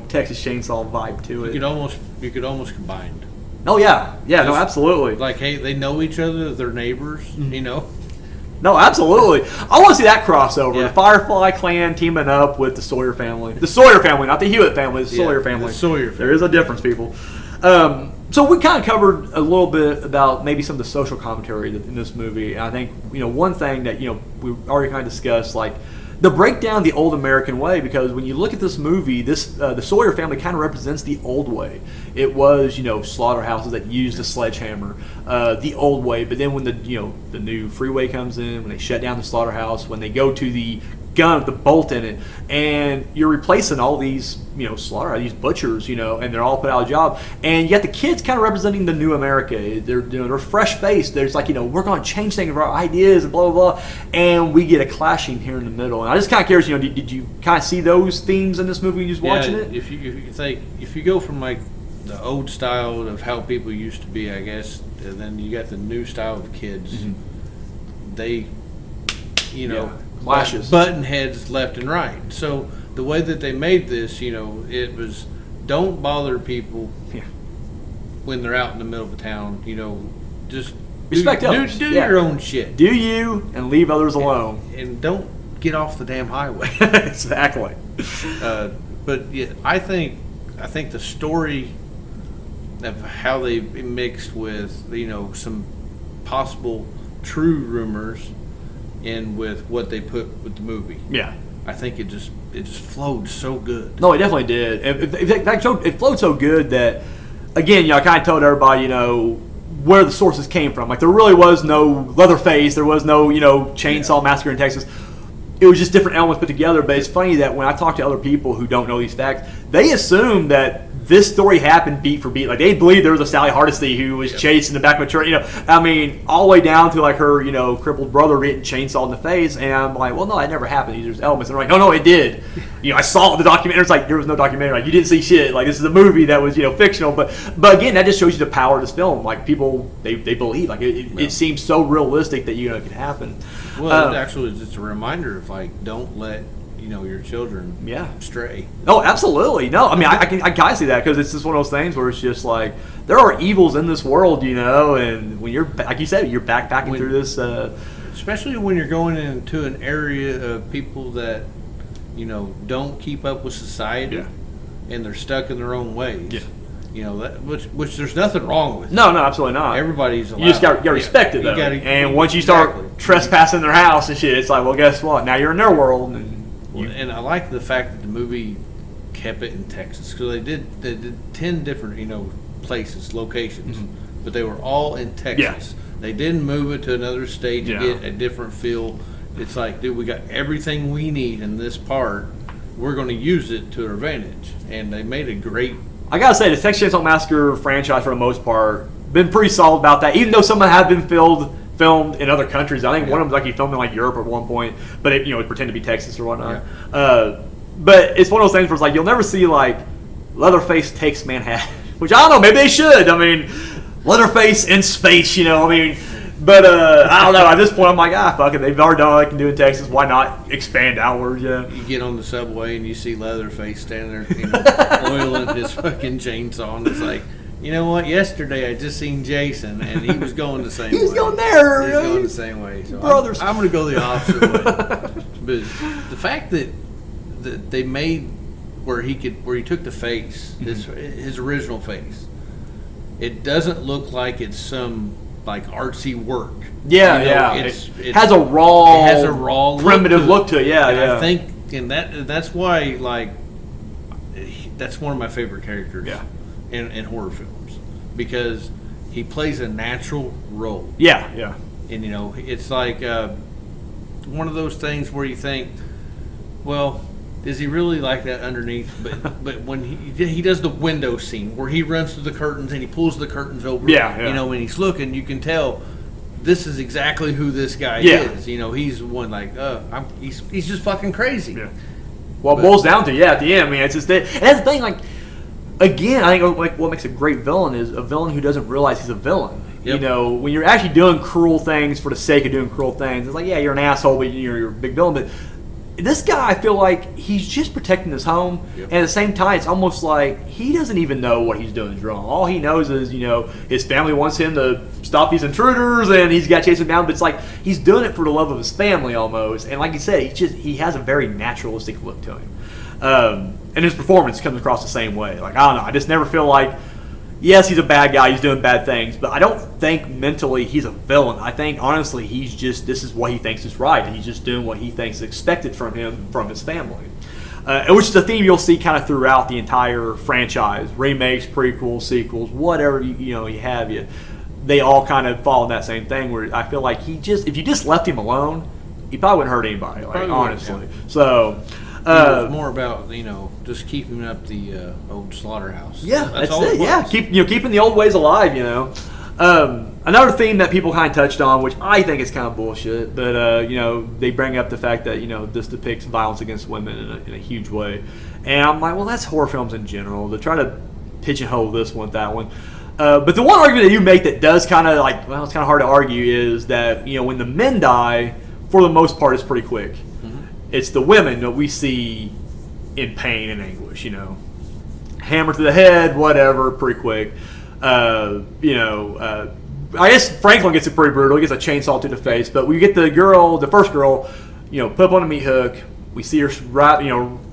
S1: Texas Chainsaw vibe to it.
S2: You could almost combine.
S1: Oh yeah, no, absolutely.
S2: Like, hey, they know each other, they're neighbors,
S1: No, absolutely. I want to see that crossover.
S2: Yeah.
S1: The Firefly clan teaming up with the Sawyer family. The Sawyer family, not the Hewitt family. The Sawyer family.
S2: The Sawyer family.
S1: There is a difference, people. So we kind of covered a little bit about maybe some of the social commentary in this movie. And I think one thing that we already kind of discussed, like the breakdown the old American way, because when you look at this movie, the Sawyer family kind of represents the old way. It was slaughterhouses that used a sledgehammer, the old way. But then when the new freeway comes in, when they shut down the slaughterhouse, when they go to the gun with the bolt in it, and you're replacing all these slaughterhouse, these butchers, and they're all put out of job, and yet the kids kind of representing the new America. They're fresh faced. There's like we're going to change things of our ideas and blah blah blah, and we get a clashing here in the middle. And I just kind of curious, did you kind of see those themes in this movie when you was watching it?
S2: If you go from like the old style of how people used to be, I guess, and then you got the new style of kids, they
S1: clashes,
S2: button heads left and right. So the way that they made this, it was, don't bother people when they're out in the middle of the town. Just
S1: respect others.
S2: Do your own shit.
S1: Do you and leave others alone.
S2: And don't get off the damn highway.
S1: Exactly.
S2: But yeah, I think the story of how they mixed with some possible true rumors and with what they put with the movie.
S1: Yeah.
S2: I think it just flowed so good.
S1: No, it definitely did. In fact, it flowed so good that, again, I kind of told everybody, where the sources came from. Like, there really was no Leatherface, there was no, Chainsaw Massacre in Texas. It was just different elements put together. But it's funny that when I talk to other people who don't know these facts, they assume that this story happened beat for beat. Like, they believe there was a Sally Hardesty who was chased in the back of a truck. All the way down to like her, crippled brother getting chainsawed in the face. And I'm like, well, no, that never happened. There's elements. And they're like, no, it did. I saw the documentary. It's like, there was no documentary. Like, you didn't see shit. Like, this is a movie that was, fictional. But again, that just shows you the power of this film. Like, people, they believe. Like, it seems so realistic that it could happen.
S2: Well, it actually is just a reminder of like, don't let your children stray.
S1: Oh, absolutely. No, I mean, I kind of see that, because it's just one of those things where it's just like, there are evils in this world, and when you're, like you said, you're backpacking through this.
S2: Especially when you're going into an area of people that, don't keep up with society, and they're stuck in their own ways. Yeah.
S1: That,
S2: which there's nothing wrong with.
S1: No, absolutely not.
S2: Everybody's allowed.
S1: You just got to respect it, though. And once you start trespassing their house and shit, it's like, well, guess what? Now you're in their world.
S2: And I like the fact that the movie kept it in Texas, because they did 10 different places, locations, but they were all in Texas. They didn't move it to another state to get a different feel. It's like, dude, we got everything we need in this part. We're going to use it to our advantage, and they made a great.
S1: I gotta say, the Texas Chainsaw Massacre franchise, for the most part, been pretty solid about that. Even though some have been filmed in other countries. I think one of them was actually filmed in like Europe at one point, but it pretended to be Texas or whatnot. But it's one of those things where it's like, you'll never see like Leatherface takes Manhattan, which I don't know, maybe they should. I mean, Leatherface in space, But I don't know. At this point, I'm like, fuck it. They've already done all they can do in Texas. Why not expand outwards? Yeah.
S2: You get on the subway and you see Leatherface standing there, oiling his fucking chainsaw, and it's like, you know what? Yesterday I just seen Jason, and he was going the same way.
S1: He was going there.
S2: He was going the same way. So
S1: brothers.
S2: I'm going to go the opposite way. But the fact that they made where he took the face, his original face, it doesn't look like it's some like artsy work.
S1: Yeah,
S2: you know,
S1: yeah.
S2: It
S1: has a raw, primitive look to it. Yeah,
S2: and
S1: yeah.
S2: I think, and that's why, like, that's one of my favorite characters.
S1: Yeah.
S2: In horror films, because he plays a natural role.
S1: Yeah, yeah.
S2: And it's like one of those things where you think, well, is he really like that underneath? But when he does the window scene where he runs through the curtains and he pulls the curtains over, when he's looking, you can tell this is exactly who this guy is. He's one like, he's just fucking crazy.
S1: Yeah. Well, it boils down to at the end, I mean, it's just that. And that's the thing, like, again, I think like what makes a great villain is a villain who doesn't realize he's a villain.
S2: Yep.
S1: When you're actually doing cruel things for the sake of doing cruel things, it's like, yeah, you're an asshole, but you're a big villain. But this guy, I feel like he's just protecting his home, and at the same time, it's almost like he doesn't even know what he's doing is wrong. All he knows is, his family wants him to stop these intruders, and he's got to chase them down. But it's like he's doing it for the love of his family almost. And like you said, he has a very naturalistic look to him, and his performance comes across the same way. Like, I don't know, I just never feel like, yes, he's a bad guy, he's doing bad things, but I don't think mentally he's a villain. I think, honestly, this is what he thinks is right, and he's just doing what he thinks is expected from him, from his family. Which is a theme you'll see kind of throughout the entire franchise. Remakes, prequels, sequels, whatever you have, they all kind of fall in that same thing where I feel like if you just left him alone, he probably wouldn't hurt anybody, like, honestly. So...
S2: it was more about just keeping up the old slaughterhouse.
S1: Yeah, that's all it. Yeah, keeping the old ways alive. Another theme that people kind of touched on, which I think is kind of bullshit, but they bring up the fact that this depicts violence against women in a huge way, and I'm like, well, that's horror films in general. To try to pigeonhole this one, that one. But the one argument that you make that does kind of it's kind of hard to argue is that when the men die, for the most part, it's pretty quick. It's the women that we see in pain and anguish, hammer to the head, whatever, pretty quick. I guess Franklin gets it pretty brutal. He gets a chainsaw to the face, but we get the first girl, put up on a meat hook. We see her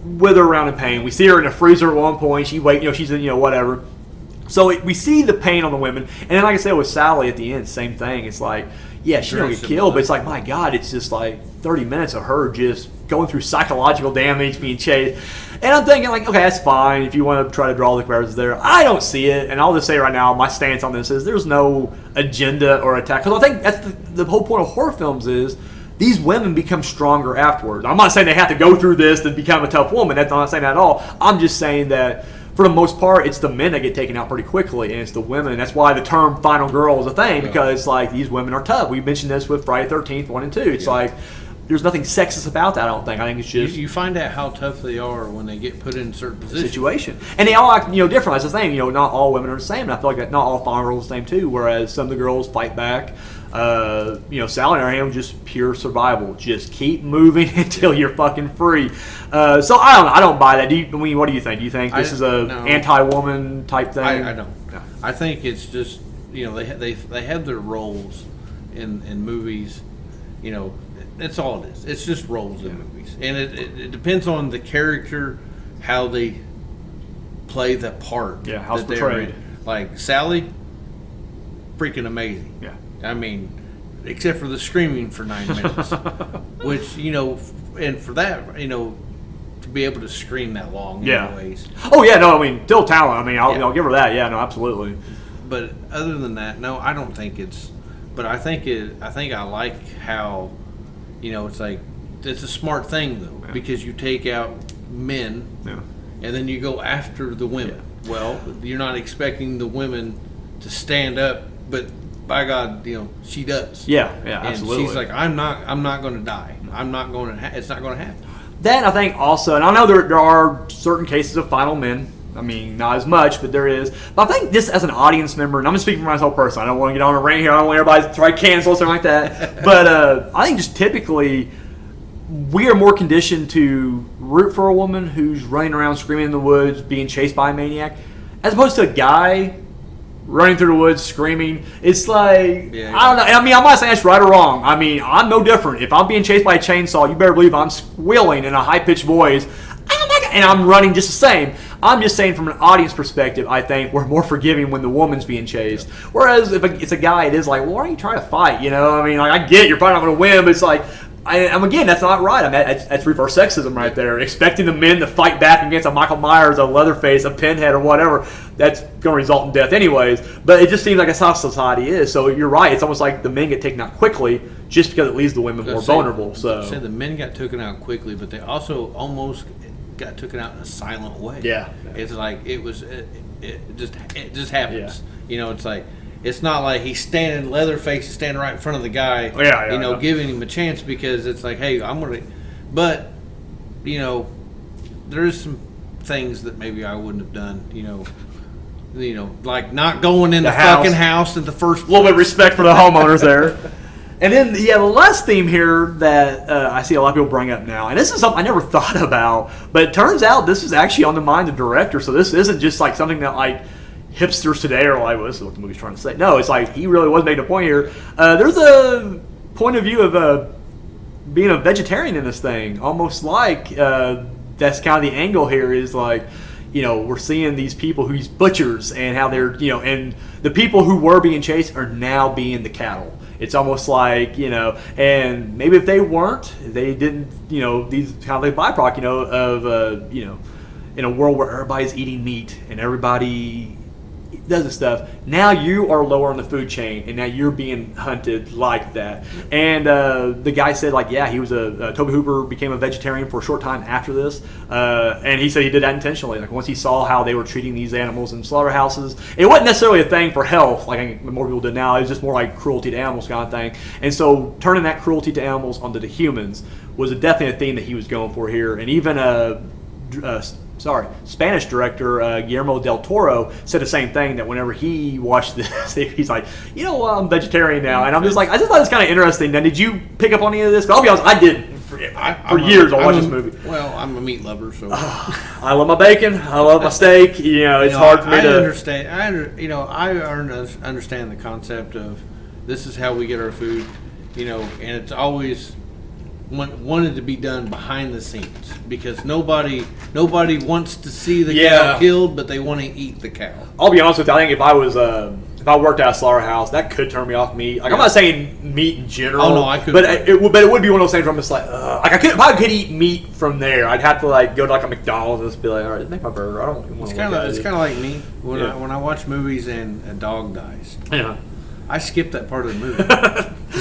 S1: wither around in pain. We see her in a freezer at one point. She's in, whatever. So we see the pain on the women, and then like I said with Sally at the end, same thing. It's like, yeah, she don't get killed, but it's like, my God, it's just like 30 minutes of her just going through psychological damage, being chased. And I'm thinking, like, okay, that's fine if you want to try to draw the comparisons there. I don't see it, and I'll just say right now, my stance on this is there's no agenda or attack. Because I think that's the whole point of horror films is these women become stronger afterwards. I'm not saying they have to go through this to become a tough woman. I'm not saying that at all. I'm just saying that for the most part, it's the men that get taken out pretty quickly, and it's the women. And that's why the term final girl is a thing, because like these women are tough. We mentioned this with Friday the 13th 1 and 2. It's like there's nothing sexist about that. I don't think. I think it's just
S2: you find out how tough they are when they get put in certain
S1: situation, and they all act different. That's the thing. Not all women are the same, and I feel like that not all final girls are the same too. Whereas some of the girls fight back. Sally and Abraham, just pure survival. Just keep moving until you're fucking free. So I don't know. I don't buy that. What do you think? Do you think this is a anti-woman type thing?
S2: I don't. No. I think it's just they have their roles in movies. That's all it is. It's just roles in movies, and it depends on the character, how they play the part.
S1: Yeah, how it's portrayed.
S2: Like Sally, freaking amazing.
S1: Yeah.
S2: I mean, except for the screaming for 9 minutes, which and for that, to be able to scream that long, anyways.
S1: Oh yeah, no, I mean, still talent. I mean, I'll give her that. Yeah, no, absolutely.
S2: But other than that, no, I don't think it's. But I think I like how, it's like it's a smart thing though, because you take out men, and then you go after the women. Yeah. Well, you're not expecting the women to stand up, but by God, she does.
S1: Yeah,
S2: and
S1: absolutely.
S2: She's like, I'm not going to die. I'm not going to. It's not going to happen.
S1: Then I think also, and I know there are certain cases of final men. I mean, not as much, but there is. But I think this, as an audience member, and I'm just speaking for myself personally. I don't want to get on a rant here. I don't want everybody to try to cancel or something like that. But I think just typically, we are more conditioned to root for a woman who's running around screaming in the woods, being chased by a maniac, as opposed to a guy running through the woods screaming. It's like, I don't know. I mean, I'm not saying that's right or wrong. I mean, I'm no different. If I'm being chased by a chainsaw, you better believe I'm squealing in a high-pitched voice, oh my God, and I'm running just the same. I'm just saying from an audience perspective, I think we're more forgiving when the woman's being chased. Whereas if it's a guy, it is like, well, why are you trying to fight? You know, I mean, like, I get you're probably not going to win, but it's like, again, that's not right. I mean, that's reverse sexism right there. Expecting the men to fight back against a Michael Myers, a Leatherface, a Pinhead, or whatever, that's going to result in death anyways. But it just seems like that's how society is. So you're right. It's almost like the men get taken out quickly just because it leaves the women more vulnerable. So
S2: the men got taken out quickly, but they also almost got taken out in a silent way.
S1: Yeah.
S2: It's like it just happens.
S1: Yeah.
S2: You know, it's like, it's not like he's standing, Leatherface is standing right in front of the guy, giving him a chance, because it's like, hey, I'm going to... But, there's some things that maybe I wouldn't have done, like not going in the fucking house at the first...
S1: A little bit of respect for the homeowners there. And then, the last theme here that I see a lot of people bring up now, and this is something I never thought about, but it turns out this is actually on the mind of the director, so this isn't just like something that, like, hipsters today are like, well, this is what the movie's trying to say. No, it's like he really was making a point here. There's a point of view of being a vegetarian in this thing, almost like that's kind of the angle here is like, we're seeing these people who's butchers and how they're, and the people who were being chased are now being the cattle. It's almost like, and maybe if they weren't, they didn't, these kind of like byproduct, of, in a world where everybody's eating meat and everybody does this stuff. Now you are lower on the food chain, and now you're being hunted like that. And the guy said, like, yeah, he was Tobe Hooper became a vegetarian for a short time after this, and he said he did that intentionally. Like once he saw how they were treating these animals in slaughterhouses, it wasn't necessarily a thing for health, like I think more people do now. It was just more like cruelty to animals kind of thing. And so turning that cruelty to animals onto the humans was definitely a theme that he was going for here. And even Spanish director Guillermo del Toro said the same thing, that whenever he watched this, he's like, I'm vegetarian now. And I'm just like, I just thought it was kind of interesting. Now, did you pick up on any of this? 'Cause I'll be honest, I didn't. For years, I watched this movie.
S2: Well, I'm a meat lover, so
S1: I love my bacon. I love my steak. It's hard for me to
S2: understand. I understand the concept of this is how we get our food. And it's always wanted to be done behind the scenes, because nobody wants to see the cow killed, but they want to eat the cow.
S1: I'll be honest with you. I think if I worked at a slaughterhouse, that could turn me off meat. Like, I'm not saying meat in general.
S2: Oh no, I could.
S1: But it would be one of those things where I'm just like, I could, if I could eat meat from there, I'd have to like go to like a McDonald's and just be like, all right, make my burger. I don't want to.
S2: It's kind of like me when I watch movies and a dog dies.
S1: Yeah.
S2: I skip that part of the movie.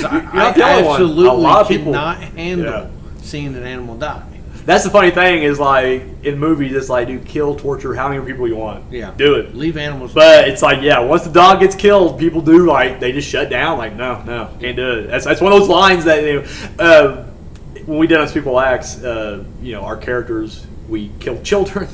S2: I absolutely cannot handle seeing an animal die.
S1: That's the funny thing is, like, in movies, it's like, dude, kill, torture, how many people you want.
S2: Yeah.
S1: Do it.
S2: Leave animals.
S1: But it's like, once the dog gets killed, people do, like, they just shut down. Like, no, can't do it. That's one of those lines that, when we did Unspeakable Acts, our characters, we killed children,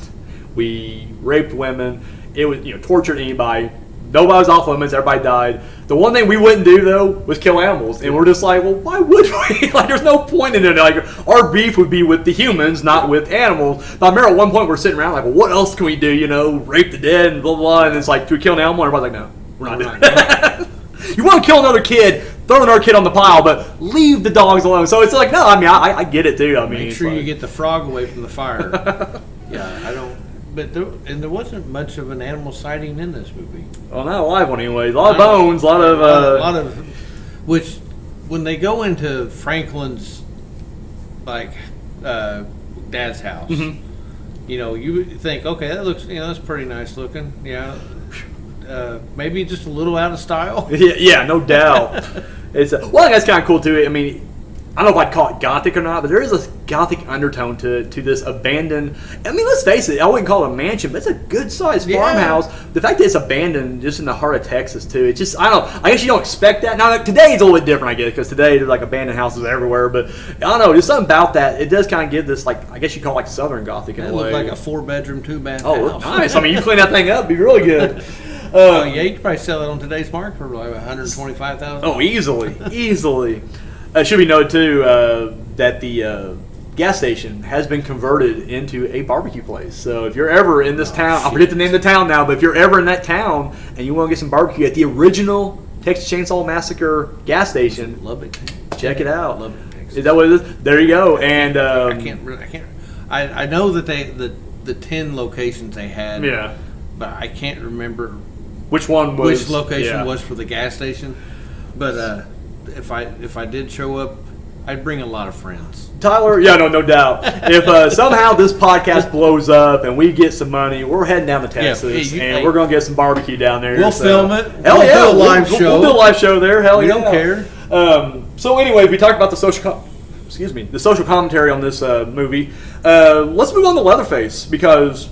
S1: we raped women, it was, tortured anybody. Nobody was off limits. Everybody died. The one thing we wouldn't do, though, was kill animals. And we're just like, well, why would we? Like, there's no point in it. Like, our beef would be with the humans, not with animals. But I remember at one point we're sitting around like, well, what else can we do? Rape the dead and blah, blah, blah. And it's like, do we kill an animal? And everybody's like, no, we're not doing that. You want to kill another kid, throw another kid on the pile, but leave the dogs alone. So it's like, no, I mean, I get it, too. I mean,
S2: make sure you get the frog away from the fire. I don't. But there wasn't much of an animal sighting in this movie.
S1: Well, not a live one, anyways. A lot of bones, a lot of.
S2: Which, when they go into Franklin's, like, dad's house, you think, okay, that looks, that's pretty nice looking. Yeah, maybe just a little out of style.
S1: Yeah, no doubt. I think that's kind of cool too. I mean, I don't know if I'd call it Gothic or not, but there is a Gothic undertone to this abandoned... I mean, let's face it, I wouldn't call it a mansion, but it's a good-sized farmhouse. The fact that it's abandoned just in the heart of Texas, too, it's just... I don't know. I guess you don't expect that. Now, today it's a little bit different, I guess, because today there's, like, abandoned houses everywhere, but I don't know. There's something about that. It does kind of give this, like, I guess you call it, like, Southern Gothic in a way.
S2: It looks like a 4-bedroom, 2-bath house.
S1: Oh, nice. I mean, you clean that thing up, it'd be really good.
S2: You could probably sell it on today's market for, like, $125,000.
S1: Oh, easily. It should be noted, too, that the gas station has been converted into a barbecue place. So if you're ever in this town, I'll forget the name of the town now, but if you're ever in that town and you want to get some barbecue at the original Texas Chainsaw Massacre gas station,
S2: Lubbock,
S1: check it out.
S2: Lubbock, Texas.
S1: Is that what it is? There you go. And
S2: I can't. I know that the 10 locations they had.
S1: Yeah.
S2: But I can't remember
S1: which
S2: location was for the gas station. But if I did show up, I'd bring a lot of friends.
S1: Tyler, no doubt. If somehow this podcast blows up and we get some money, we're heading down to Texas and we're going to get some barbecue down there.
S2: We'll film it.
S1: Hell yeah.
S2: Do a live show.
S1: We'll do a live show there. Hell
S2: we
S1: yeah.
S2: We don't care.
S1: So anyway, we talked about the social commentary on this movie. Let's move on to Leatherface, because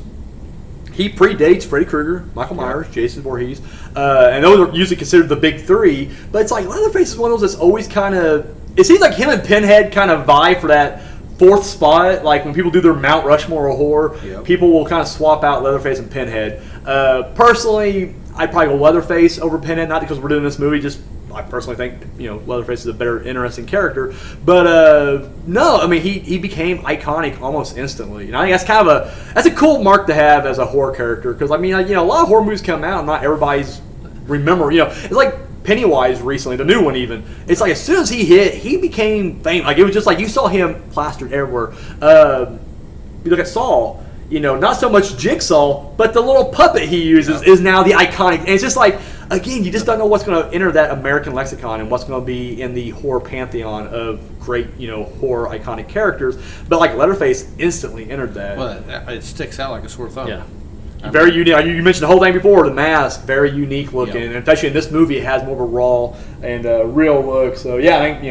S1: he predates Freddy Krueger, Michael Myers, Jason Voorhees, and those are usually considered the big three. But it's like Leatherface is one of those that's always kind of... It seems like him and Pinhead kind of vie for that fourth spot. Like when people do their Mount Rushmore of horror, people will kind of swap out Leatherface and Pinhead. Personally, I'd probably go Leatherface over Pinhead, not because we're doing this movie, just I personally think Leatherface is a better, interesting character. But no, I mean he became iconic almost instantly, and I think that's a cool mark to have as a horror character, because I mean a lot of horror movies come out and not everybody's remember. It's like Pennywise recently, the new one even. It's like as soon as he hit, he became famous. Like it was just like you saw him plastered everywhere. You look at Saw. Not so much Jigsaw, but the little puppet he uses is now the iconic. And it's just like, again, you just don't know what's going to enter that American lexicon and what's going to be in the horror pantheon of great, horror iconic characters. But like Leatherface instantly entered that.
S2: Well, it sticks out like a sore thumb.
S1: Yeah. Very unique. You mentioned the whole thing before. The mask, very unique looking, and especially in this movie, it has more of a raw and real look. So yeah, I think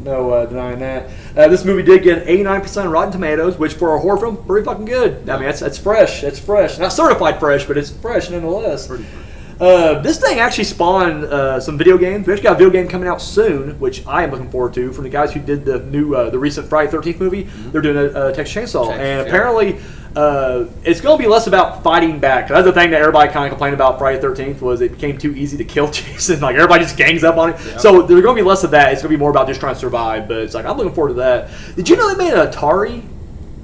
S1: no denying that. This movie did get 89% on Rotten Tomatoes, which for a horror film, pretty fucking good. I mean, that's fresh. It's fresh, not certified fresh, but it's fresh nonetheless. Pretty fresh. This thing actually spawned some video games. We actually got a video game coming out soon, which I am looking forward to. From the guys who did the new, the recent Friday 13th movie, they're doing a Texas Chainsaw, and apparently. It's going to be less about fighting back. That's the thing that everybody kind of complained about Friday the 13th, was it became too easy to kill Jason. Like everybody just gangs up on it. Yep. So there's going to be less of that. It's going to be more about just trying to survive. But it's like, I'm looking forward to that. Did you know they made an Atari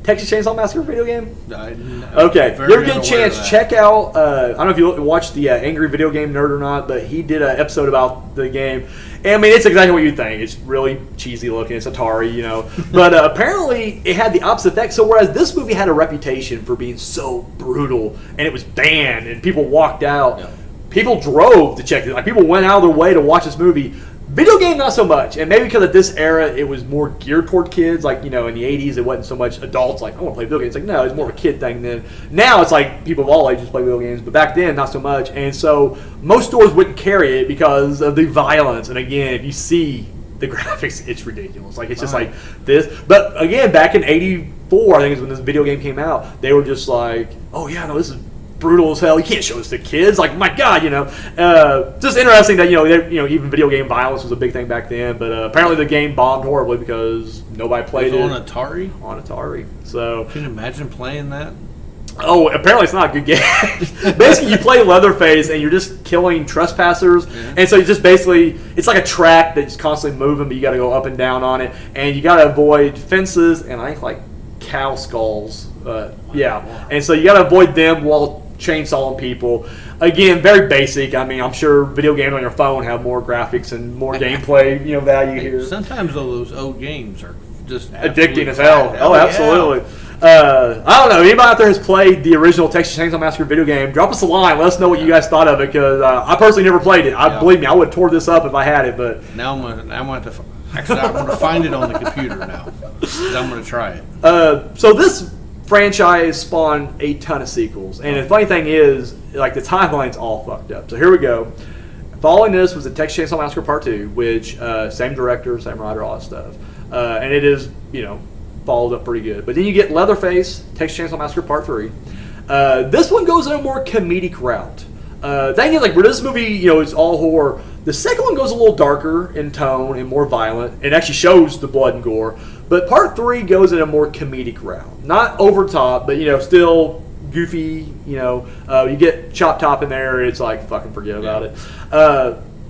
S1: Texas Chainsaw Massacre video game? Okay. If you ever get a chance, check out, I don't know if you watched the Angry Video Game Nerd or not, but he did an episode about the game. And I mean, it's exactly what you think. It's really cheesy looking. It's Atari, But apparently, it had the opposite effect. So whereas this movie had a reputation for being so brutal, and it was banned, and people walked out, people drove to check it. Like people went out of their way to watch this movie. Video game, not so much. And maybe because at this era, it was more geared toward kids. Like, in the 80s, it wasn't so much adults like, I want to play video games. It's like, no, it's more of a kid thing then. Now it's like people of all ages play video games. But back then, not so much. And so most stores wouldn't carry it because of the violence. And again, if you see the graphics, it's ridiculous. Like, it's just like this. But again, back in 84, I think is when this video game came out, they were just like, oh yeah, no, this is brutal as hell. You can't show this to kids. Like, my God, just interesting that even video game violence was a big thing back then. But apparently the game bombed horribly because nobody played it
S2: on Atari.
S1: On Atari. So
S2: can you imagine playing that?
S1: Oh, apparently it's not a good game. Basically, you play Leatherface and you're just killing trespassers, and so you just basically it's like a track that's constantly moving, but you got to go up and down on it, and you got to avoid fences and I think like cow skulls. And so you got to avoid them while chainsawing people. Again, very basic. I mean, I'm sure video games on your phone have more graphics and more gameplay, value here.
S2: Sometimes those old games are just
S1: addicting as hell. Oh, absolutely. I don't know. Anybody out there has played the original Texas Chainsaw Massacre video game? Drop us a line. Let us know what you guys thought of it, because I personally never played it. Believe me, I would have tore this up if I had it. But
S2: now I'm going to find it on the computer now. I'm going to try it.
S1: So this franchise spawned a ton of sequels, and the funny thing is, like, the timeline's all fucked up. So here we go. Following this was the Texas Chainsaw Massacre Part 2, which same director, same writer, all that stuff, and it is followed up pretty good. But then you get Leatherface, Texas Chainsaw Massacre Part 3. This one goes in a more comedic route. Thing is, like, where this movie is all horror, the second one goes a little darker in tone and more violent. It actually shows the blood and gore. But Part 3 goes in a more comedic route. Not over top, but, still goofy. You get Chop Top in there, it's like, fucking forget about it.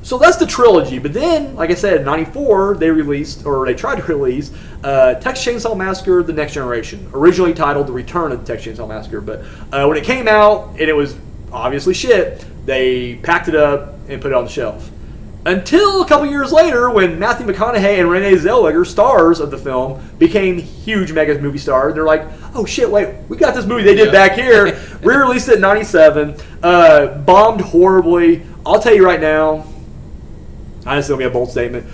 S1: So that's the trilogy. But then, like I said, in 94, they tried to release Texas Chainsaw Massacre: The Next Generation. Originally titled The Return of the Texas Chainsaw Massacre. But when it came out, and it was obviously shit, they packed it up and put it on the shelf. Until a couple years later, when Matthew McConaughey and Renee Zellweger, stars of the film, became huge mega movie stars. They're like, oh shit, wait, we got this movie they did back here. Re-released it in '97. Bombed horribly. I'll tell you right now, I just going to be a bold statement.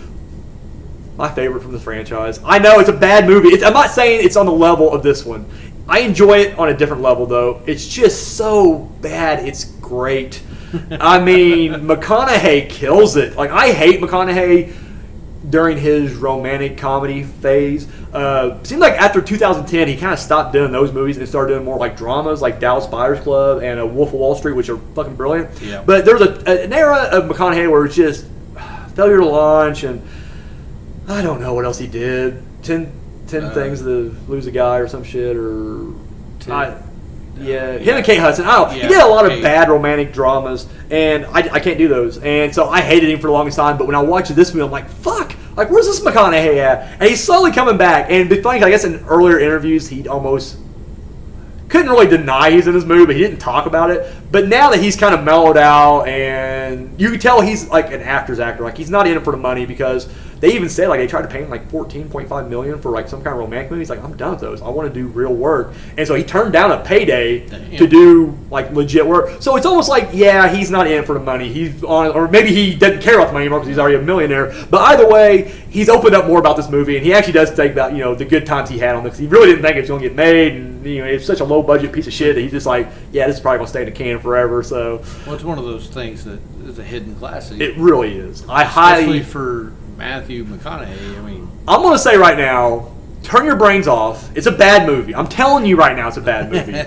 S1: My favorite from the franchise. I know it's a bad movie. I'm not saying it's on the level of this one. I enjoy it on a different level, though. It's just so bad, it's great. I mean, McConaughey kills it. Like, I hate McConaughey during his romantic comedy phase. Seemed like after 2010, he kind of stopped doing those movies and started doing more like dramas, like Dallas Buyers Club and Wolf of Wall Street, which are fucking brilliant.
S2: Yeah.
S1: But there was an era of McConaughey where it's just Failure to Launch, and I don't know what else he did. 10 things to lose a guy or some shit, or him and Kate Hudson. I don't know. He did a lot of bad romantic dramas, and I can't do those. And so I hated him for the longest time. But when I watched this movie, I'm like, fuck. Like, where's this McConaughey at? And he's slowly coming back. And it'd be funny, I guess in earlier interviews, he almost couldn't really deny he's in this movie, but he didn't talk about it. But now that he's kind of mellowed out, and you can tell he's like an actor's actor. Like, he's not in it for the money, because they even said, like, they tried to pay him like $14.5 million for like some kind of romantic movie. He's like, I'm done with those. I want to do real work. And so he turned down a payday to do like legit work. So it's almost like, yeah, he's not in it for the money. He's on, or maybe he doesn't care about the money anymore because he's already a millionaire. But either way, he's opened up more about this movie, and he actually does think about, you know, the good times he had on this. He really didn't think it was going to get made, and you know, it's such a low budget piece of shit that he's just like, yeah, this is probably going to stay in the can forever. So,
S2: well, it's one of those things that is a hidden classic.
S1: It really is.
S2: Especially for Matthew McConaughey. I mean, I'm
S1: going to say right now, turn your brains off. It's a bad movie. I'm telling you right now, it's a bad movie.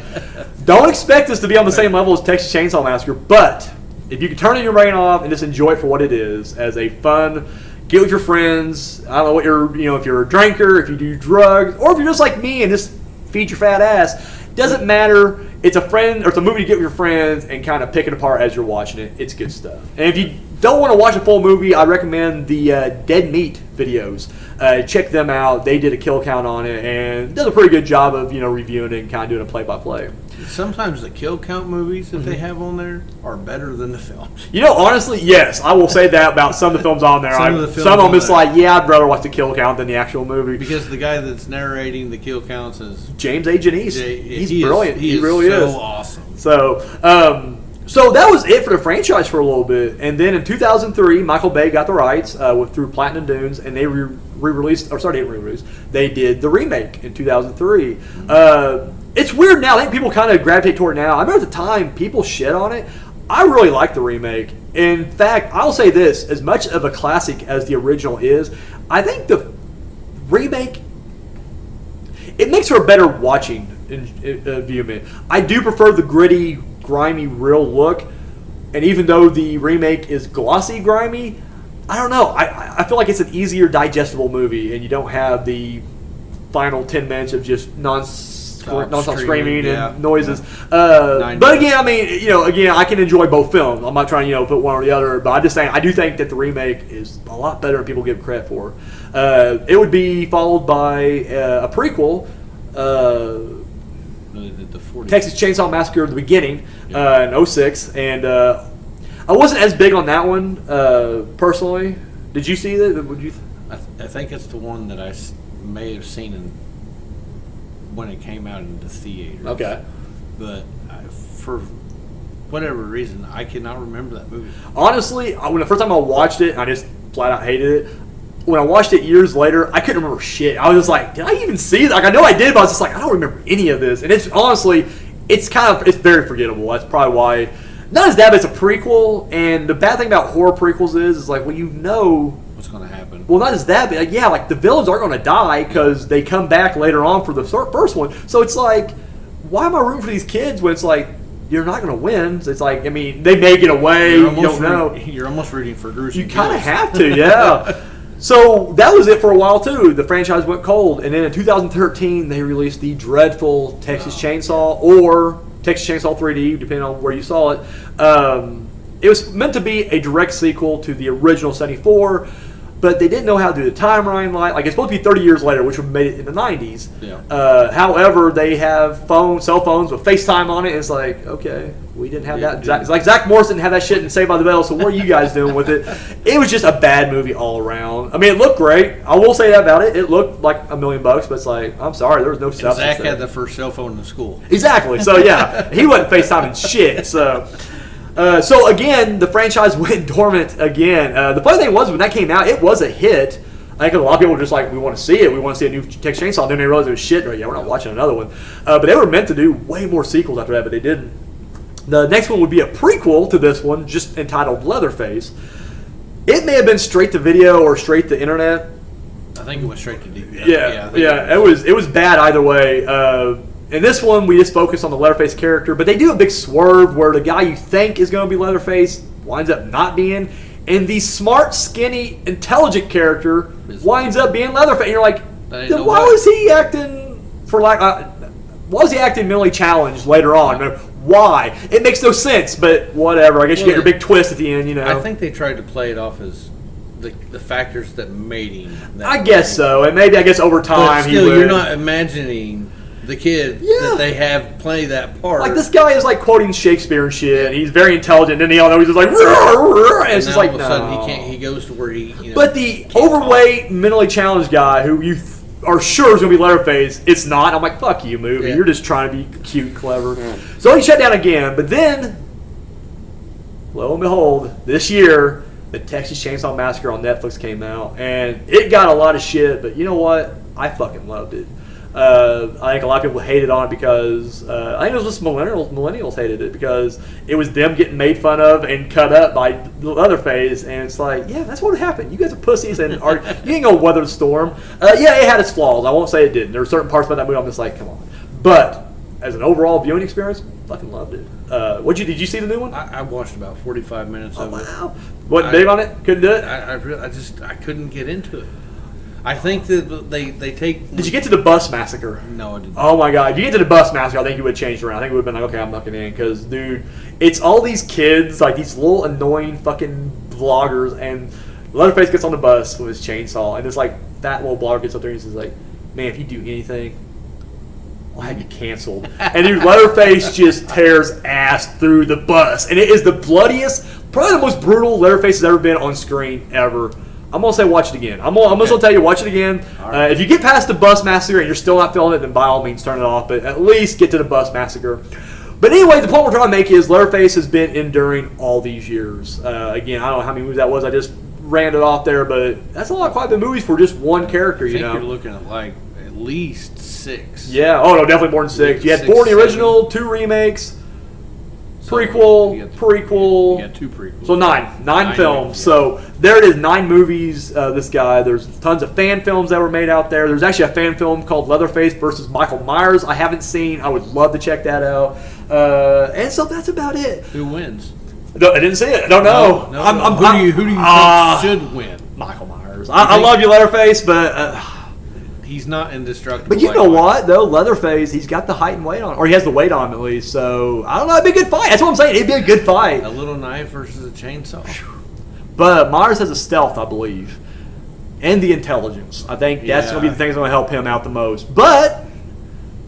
S1: Don't expect this to be on the same level as Texas Chainsaw Massacre, but if you can turn your brain off and just enjoy it for what it is, as a fun, get with your friends. I don't know what if you're a drinker, if you do drugs, or if you're just like me and just feed your fat ass. Doesn't matter. It's a movie to get with your friends and kind of pick it apart as you're watching it. It's good stuff. And if you don't want to watch a full movie, I recommend the Dead Meat videos. Check them out. They did a kill count on it and does a pretty good job of reviewing it and kind of doing a play-by-play.
S2: Sometimes the kill count movies that they have on there are better than the films.
S1: Honestly, yes, I will say that about some of the films on there. Some of them, it's like, yeah, I'd rather watch the kill count than the actual movie.
S2: Because the guy that's narrating the kill counts is
S1: James A. Janice. He's brilliant. He really
S2: is.
S1: So
S2: Awesome.
S1: So that was it for the franchise for a little bit, and then in 2003, Michael Bay got the rights through Platinum Dunes, and they re-released. Or sorry, they didn't re-release. They did the remake in 2003. It's weird now. I think people kind of gravitate toward it now. I remember at the time people shit on it. I really like the remake. In fact, I'll say this: as much of a classic as the original is, I think the remake it makes for a better watching viewment. I do prefer the gritty, grimy, real look, and even though the remake is glossy, grimy, I don't know. I feel like it's an easier digestible movie, and you don't have the final 10 minutes of just non-stop screaming and noises. But again, I mean, again, I can enjoy both films. I'm not trying to put one or the other, but I'm just saying I do think that the remake is a lot better than people give credit for. It would be followed by a prequel. Texas Chainsaw Massacre at the beginning in 06, and I wasn't as big on that one personally. Did you see that?
S2: I think it's the one that I may have seen when it came out in the theaters.
S1: Okay.
S2: But for whatever reason, I cannot remember that movie.
S1: Honestly, when the first time I watched it, I just flat out hated it. When I watched it years later, I couldn't remember shit. I was just like, did I even see that? Like, I know I did, but I was just like, I don't remember any of this. And it's honestly, it's very forgettable. That's probably why. Not as bad, but it's a prequel. And the bad thing about horror prequels is like, well,
S2: what's going to happen.
S1: Well, not as that, but like the villains are going to die because they come back later on for the first one. So it's like, why am I rooting for these kids when it's like, you're not going to win? So it's like, I mean, they may get away. You don't know.
S2: You're almost rooting for gruesome.
S1: You kind of have to, yeah. So that was it for a while too. The franchise went cold, and then in 2013 they released the dreadful Texas Chainsaw or Texas Chainsaw 3D, depending on where you saw it. It was meant to be a direct sequel to the original '74. but they didn't know how to do the timeline. Like it's supposed to be 30 years later, which would have made it in the 90s.
S2: Yeah.
S1: However, they have cell phones with FaceTime on it. And it's like, okay, we didn't have that. It's like Zach Morris didn't have that shit in Saved by the Bell, so what are you guys doing with it? It was just a bad movie all around. I mean, it looked great. I will say that about it. It looked like $1 million, but it's like, I'm sorry, there was no substance.
S2: Zach
S1: there.
S2: had the first cell phone in the school.
S1: Exactly. So yeah, he wasn't FaceTiming shit. So again, the franchise went dormant again. The funny thing was, when that came out, it was a hit. I think a lot of people were just like, we want to see it. We want to see a new Texas Chainsaw. And then they realized it was shit. Right? Yeah, we're not watching another one. But they were meant to do way more sequels after that, but they didn't. The next one would be a prequel to this one, just entitled Leatherface. It may have been straight to video or straight to internet.
S2: I think it went straight to DVD.
S1: Yeah. It was bad either way. In this one, we just focus on the Leatherface character, but they do a big swerve where the guy you think is going to be Leatherface winds up not being, and the smart, skinny, intelligent character winds up being Leatherface. And you're like, then why was he acting why was he acting mentally challenged later on? Why? It makes no sense, but whatever. I guess you get your big twist at the end, you know.
S2: I think they tried to play it off as the factors that made him.
S1: I guess so, and maybe over time
S2: but still, you're not imagining the kid that they have play that part.
S1: Like this guy is like quoting Shakespeare and shit. And he's very intelligent, and all know he's just like, and it's just like,
S2: all of a sudden he can't. He goes to where he.
S1: But the overweight, mentally challenged guy who you are sure is going to be Leatherface, it's not. I'm like, fuck you, movie. You're just trying to be cute and clever. So he shut down again. But then, lo and behold, this year, the Texas Chainsaw Massacre on Netflix came out, and it got a lot of shit. But you know what? I fucking loved it. I think a lot of people hated on it because I think it was just millennials hated it because it was them getting made fun of and cut up by Leatherface, and it's like, yeah, that's what happened. You guys are pussies and you ain't gonna weather the storm. Yeah, it had its flaws. I won't say it didn't. There were certain parts about that movie I'm just like, come on. But as an overall viewing experience, fucking loved it. Did you see the new one?
S2: I watched about 45 minutes of it.
S1: Wow. Wasn't big on it? Couldn't do it?
S2: I couldn't get into it. I think that they take...
S1: Did you get to the bus massacre?
S2: No, I didn't.
S1: Oh my god. If you get to the bus massacre, I think you would have changed around. I think it would have been like, okay, I'm knocking in. Because, dude, it's all these kids, like these little annoying fucking vloggers, and Leatherface gets on the bus with his chainsaw, and this like fat little blogger gets up there and he's like, man, if you do anything, I'll have you canceled. And dude, Leatherface just tears ass through the bus. And it is the bloodiest, probably the most brutal Leatherface has ever been on screen ever. I'm going to say watch it again. I'm going to tell you, watch it again. Right. If you get past the bus massacre and you're still not feeling it, then by all means turn it off. But at least get to the bus massacre. But anyway, the point we're trying to make is Leatherface has been enduring all these years. Again, I don't know how many movies that was. I just ran it off there. But that's a lot of quite the movies for just one character,
S2: I think
S1: you're
S2: looking at like at least 6.
S1: Yeah. Oh, no, definitely more than 6. You had 4 in the original, 2 remakes. Prequel.
S2: You got 2 prequels.
S1: So 9 films.
S2: Yeah.
S1: So there it is, 9 movies. This guy. There's tons of fan films that were made out there. There's actually a fan film called Leatherface versus Michael Myers. I haven't seen. I would love to check that out. And so that's about it.
S2: Who wins?
S1: I didn't see it. I don't know.
S2: No. Who do you think should win?
S1: Michael Myers. I love you, Leatherface, but.
S2: He's not indestructible.
S1: But you know what, though? Leatherface, he's got the height and weight on. Or he has the weight on him, at least. So, I don't know. It'd be a good fight. That's what I'm saying. It'd be a good fight.
S2: A little knife versus a chainsaw.
S1: But Myers has a stealth, I believe. And the intelligence. I think that's going to be the thing that's going to help him out the most. But,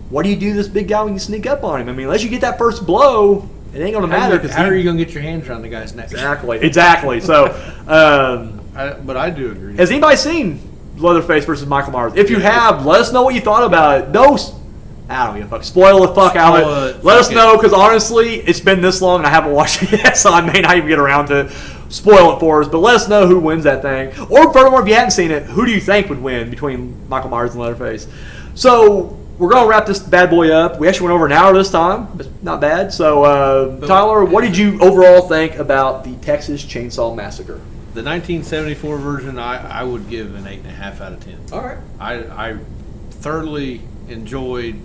S1: what do you do to this big guy when you sneak up on him? I mean, unless you get that first blow, it ain't going to matter.
S2: How are you going to get your hands around the guy's neck?
S1: Exactly. So,
S2: but I do agree.
S1: Has anybody seen Leatherface versus Michael Myers? If you have, let us know what you thought about it. No, I don't give a fuck. Spoil the fuck out of it. Let us know, because honestly, it's been this long and I haven't watched it yet, so I may not even get around to spoil it for us. But let us know who wins that thing. Or furthermore, if you haven't seen it, who do you think would win between Michael Myers and Leatherface? So we're going to wrap this bad boy up. We actually went over an hour this time. It's not bad. So Tyler, what did you overall think about the Texas Chainsaw Massacre?
S2: The 1974 version, I would give an 8.5 out of 10.
S1: All right.
S2: I thoroughly enjoyed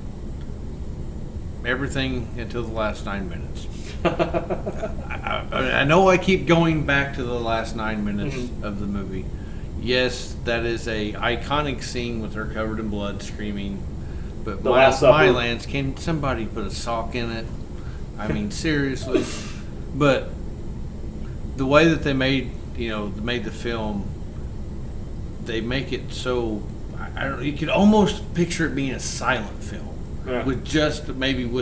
S2: everything until the last 9 minutes. I know I keep going back to the last 9 minutes of the movie. Yes, that is a iconic scene with her covered in blood screaming. But my lands, can somebody put a sock in it? I mean, seriously. But the way that they made the film, they make it so I don't. You could almost picture it being a silent film.
S1: Yeah.
S2: With just maybe the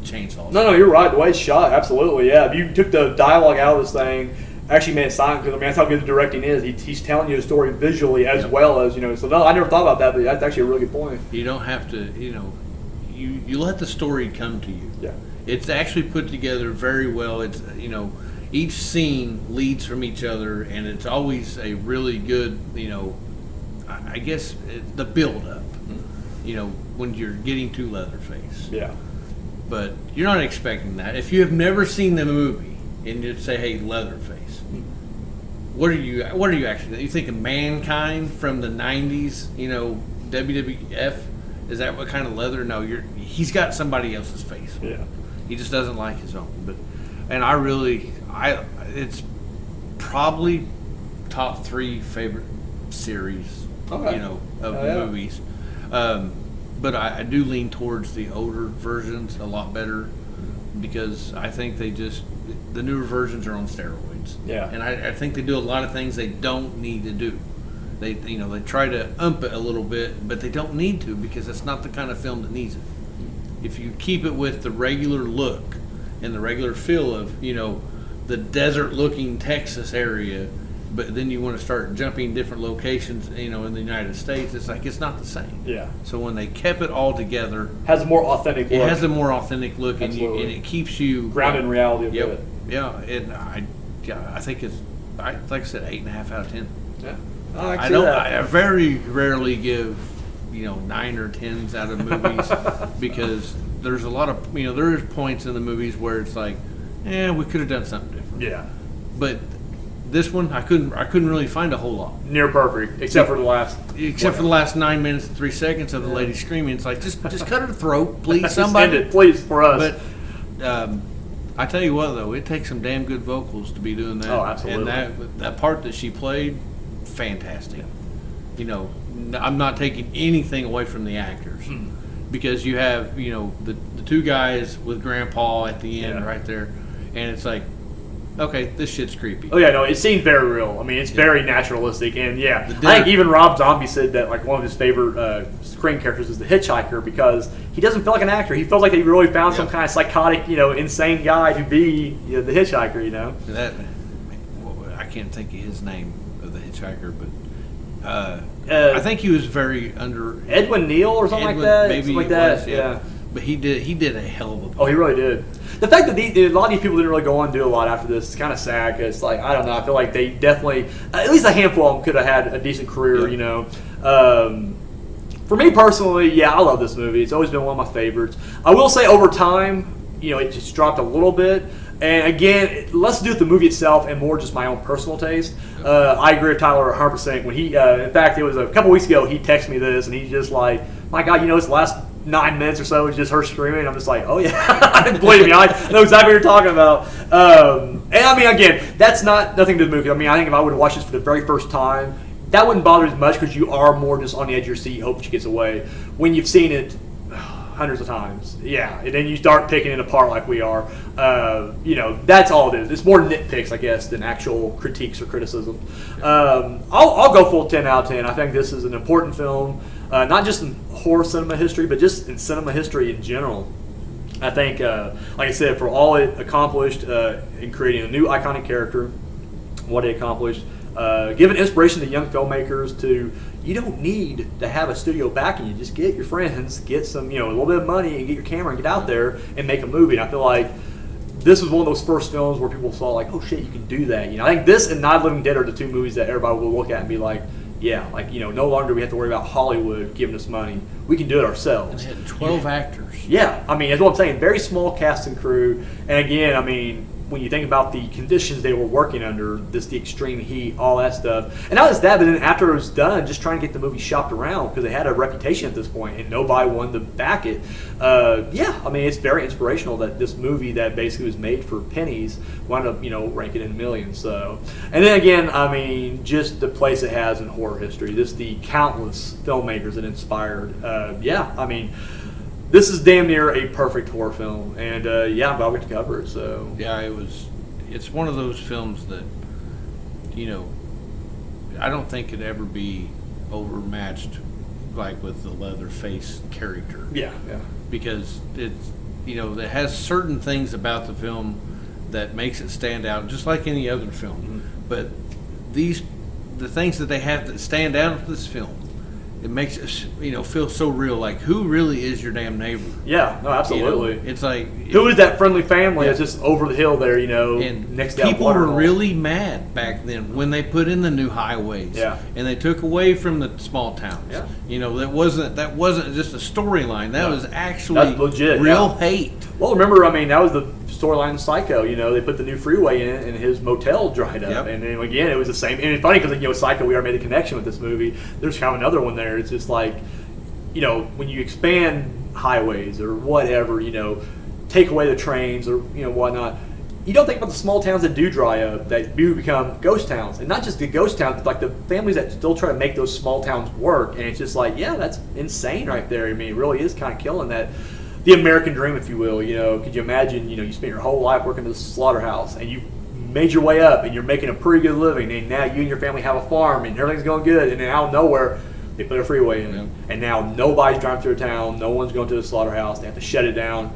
S2: chainsaw.
S1: No, you're right. The way it's shot, absolutely, yeah. If you took the dialogue out of this thing, actually made it silent, because I mean that's how good the directing is. He's telling you a story visually as well as So no, I never thought about that, but that's actually a really good point.
S2: You don't have to, you let the story come to you.
S1: Yeah,
S2: it's actually put together very well. It's each scene leads from each other, and it's always a really good I guess the build up. When you're getting to Leatherface.
S1: Yeah.
S2: But you're not expecting that. If you have never seen the movie and you say, "Hey, Leatherface," what are you actually? You think of Mankind from the '90s? WWF. Is that what kind of leather? No, he's got somebody else's face.
S1: Yeah.
S2: He just doesn't like his own. It's probably top 3 favorite series.
S1: Okay.
S2: Of movies. But I do lean towards the older versions a lot better, because I think the newer versions are on steroids.
S1: Yeah.
S2: And I think they do a lot of things they don't need to do. They try to ump it a little bit, but they don't need to, because it's not the kind of film that needs it. If you keep it with the regular look and the regular feel of, the desert-looking Texas area, but then you want to start jumping different locations, in the United States, it's not the same.
S1: Yeah.
S2: So when they kept it all together,
S1: has a more authentic look.
S2: It has a more authentic look, and it keeps you
S1: grounded in reality a bit.
S2: Yeah, and I think it's like I said, 8.5 out of 10.
S1: Yeah.
S2: I very rarely give 9 or 10s out of movies because there's a lot of there's points in the movies where it's like, we could have done something different.
S1: Yeah.
S2: But this one, I couldn't really find a whole lot.
S1: Near perfect, except for the last
S2: 9 minutes and 3 seconds of the lady screaming. It's like, just cut her throat, please,
S1: just
S2: somebody.
S1: end it, please, for us.
S2: But I tell you what, though, it takes some damn good vocals to be doing that.
S1: Oh, absolutely.
S2: And that part that she played, fantastic. I'm not taking anything away from the actors, because you have the 2 guys with Grandpa at the end right there, and it's like, okay, this shit's creepy.
S1: Oh yeah, no, it seems very real. I mean, it's very naturalistic, and I think even Rob Zombie said that like one of his favorite screen characters is the hitchhiker, because he doesn't feel like an actor. He feels like he really found some kind of psychotic, insane guy to be the hitchhiker.
S2: That I can't think of his name of the hitchhiker, but I think he was very under
S1: Edwin Neal or something like that.
S2: Maybe
S1: something like that. Yeah.
S2: But he did a hell of a part.
S1: Oh, he really did. The fact that a lot of these people didn't really go on and do a lot after this is kind of sad, because, like, I don't know, I feel like they definitely, at least a handful of them could have had a decent career, For me personally, I love this movie. It's always been one of my favorites. I will say over time, it just dropped a little bit. And again, less to do with the movie itself and more just my own personal taste. I agree with Tyler 100%. When he, in fact, it was a couple weeks ago, he texted me this, and he's just like, my God, it's the last 9 minutes or so, it's just her screaming. I'm just like, oh yeah, believe me, I know exactly what you're talking about. And I mean, again, that's nothing to do with the movie. I mean, I think if I would have watched this for the very first time, that wouldn't bother as much, because you are more just on the edge of your seat, hope she gets away. When you've seen it hundreds of times, and then you start picking it apart like we are. That's all it is. It's more nitpicks, I guess, than actual critiques or criticism. I'll go full 10 out of 10. I think this is an important film, not just in horror cinema history, but just in cinema history in general. I think, like I said, for all it accomplished in creating a new iconic character, what it accomplished, giving inspiration to young filmmakers to, you don't need to have a studio backing you. Just get your friends, get some, a little bit of money, and get your camera and get out there and make a movie. And I feel like this was one of those first films where people saw like, oh shit, you can do that. I think this and Night of the Living Dead are the 2 movies that everybody will look at and be like, no longer do we have to worry about Hollywood giving us money. We can do it ourselves.
S2: And it had 12 actors.
S1: Yeah, I mean, that's what I'm saying. Very small cast and crew. And again, I mean, when you think about the conditions they were working under, the extreme heat, all that stuff. And not just that, but then after it was done, just trying to get the movie shopped around, because they had a reputation at this point and nobody wanted to back it. I mean, it's very inspirational that this movie that basically was made for pennies wound up, ranking in millions. So, and then again, I mean, just the place it has in horror history, just the countless filmmakers it inspired. I mean, this is damn near a perfect horror film, and I'm glad we get to cover it. So
S2: it's one of those films that I don't think it'd ever be overmatched like with the Leatherface character.
S1: Yeah.
S2: Because it's, it has certain things about the film that makes it stand out, just like any other film.
S1: Mm-hmm.
S2: But the things that they have that stand out of this film, it makes it feel so real. Like, who really is your damn neighbor?
S1: Yeah, no, absolutely.
S2: It's like,
S1: who is that friendly family that's just over the hill there?
S2: And
S1: next to that
S2: people
S1: water
S2: were
S1: hole.
S2: really mad back then when they put in the new highways.
S1: Yeah.
S2: And they took away from the small towns.
S1: Yeah.
S2: That wasn't just a storyline. That was actually
S1: That's legit,
S2: real
S1: yeah.
S2: hate.
S1: Well, remember, that was the storyline in Psycho. They put the new freeway in, and his motel dried up.
S2: Yep.
S1: And then again, it was the same. And it's funny because Psycho, we already made a connection with this movie. There's kind of another one there. It's just like, when you expand highways or whatever, take away the trains or whatnot. You don't think about the small towns that do dry up, that do become ghost towns, and not just the ghost towns, but like the families that still try to make those small towns work. And it's just like, yeah, that's insane right there. It really is kind of killing that. The American dream, if you will. Could you imagine? You spent your whole life working at the slaughterhouse, and you made your way up, and you're making a pretty good living, and now you and your family have a farm, and everything's going good, and then out of nowhere, they put a freeway in, and now nobody's driving through town. No one's going to the slaughterhouse. They have to shut it down.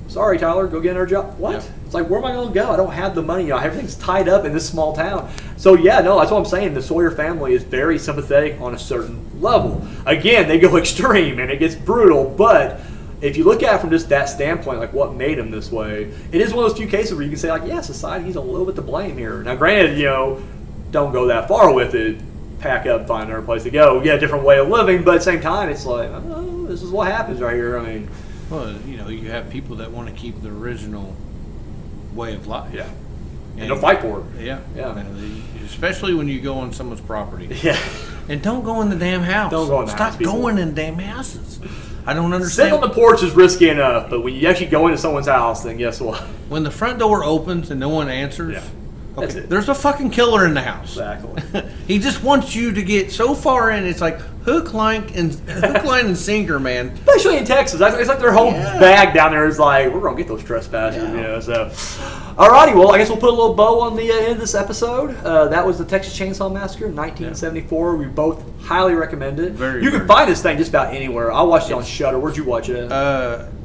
S1: Sorry, Tyler, go get another job. What? Yeah. It's like, where am I going to go? I don't have the money. Everything's tied up in this small town. So yeah, no, that's what I'm saying. The Sawyer family is very sympathetic on a certain level. Again, they go extreme, and it gets brutal, but if you look at it from just that standpoint, like what made him this way, it is one of those few cases where you can say, like, yeah, society's a little bit to blame here. Now, granted, don't go that far with it. Pack up, find another place to go. Yeah, different way of living, but at the same time, it's like, oh, this is what happens right here.
S2: Well, you have people that want to keep the original way of life.
S1: Yeah. And they'll fight for it.
S2: Yeah.
S1: Yeah.
S2: Especially when you go on someone's property.
S1: Yeah.
S2: And don't go in the damn house.
S1: Don't go in the house.
S2: Stop going in damn houses. I don't understand.
S1: Sitting on the porch is risky enough, but when you actually go into someone's house, then guess what?
S2: When the front door opens and no one answers,
S1: that's it.
S2: There's a fucking killer in the house.
S1: Exactly.
S2: He just wants you to get so far in. It's like hook, line, and sinker, man.
S1: Especially in Texas, it's like their whole bag down there is like, we're gonna get those trespassers, So, alrighty, well, I guess we'll put a little bow on the end of this episode. That was the Texas Chainsaw Massacre, 1974. We both highly recommend it. You can find this thing just about anywhere. I watched it on Shudder. Where'd you watch it?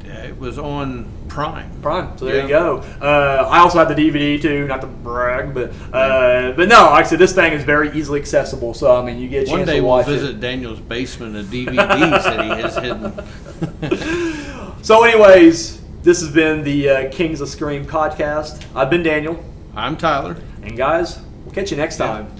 S2: It was on Prime.
S1: So there you go. I also have the DVD too, not to brag, but no, like I said, this thing is very easily accessible. So you get a chance to watch it.
S2: One day we'll visit Daniel's basement of DVDs that he has hidden.
S1: So, anyways, this has been the Kings of Scream podcast. I've been Daniel.
S2: I'm Tyler.
S1: And guys, we'll catch you next time.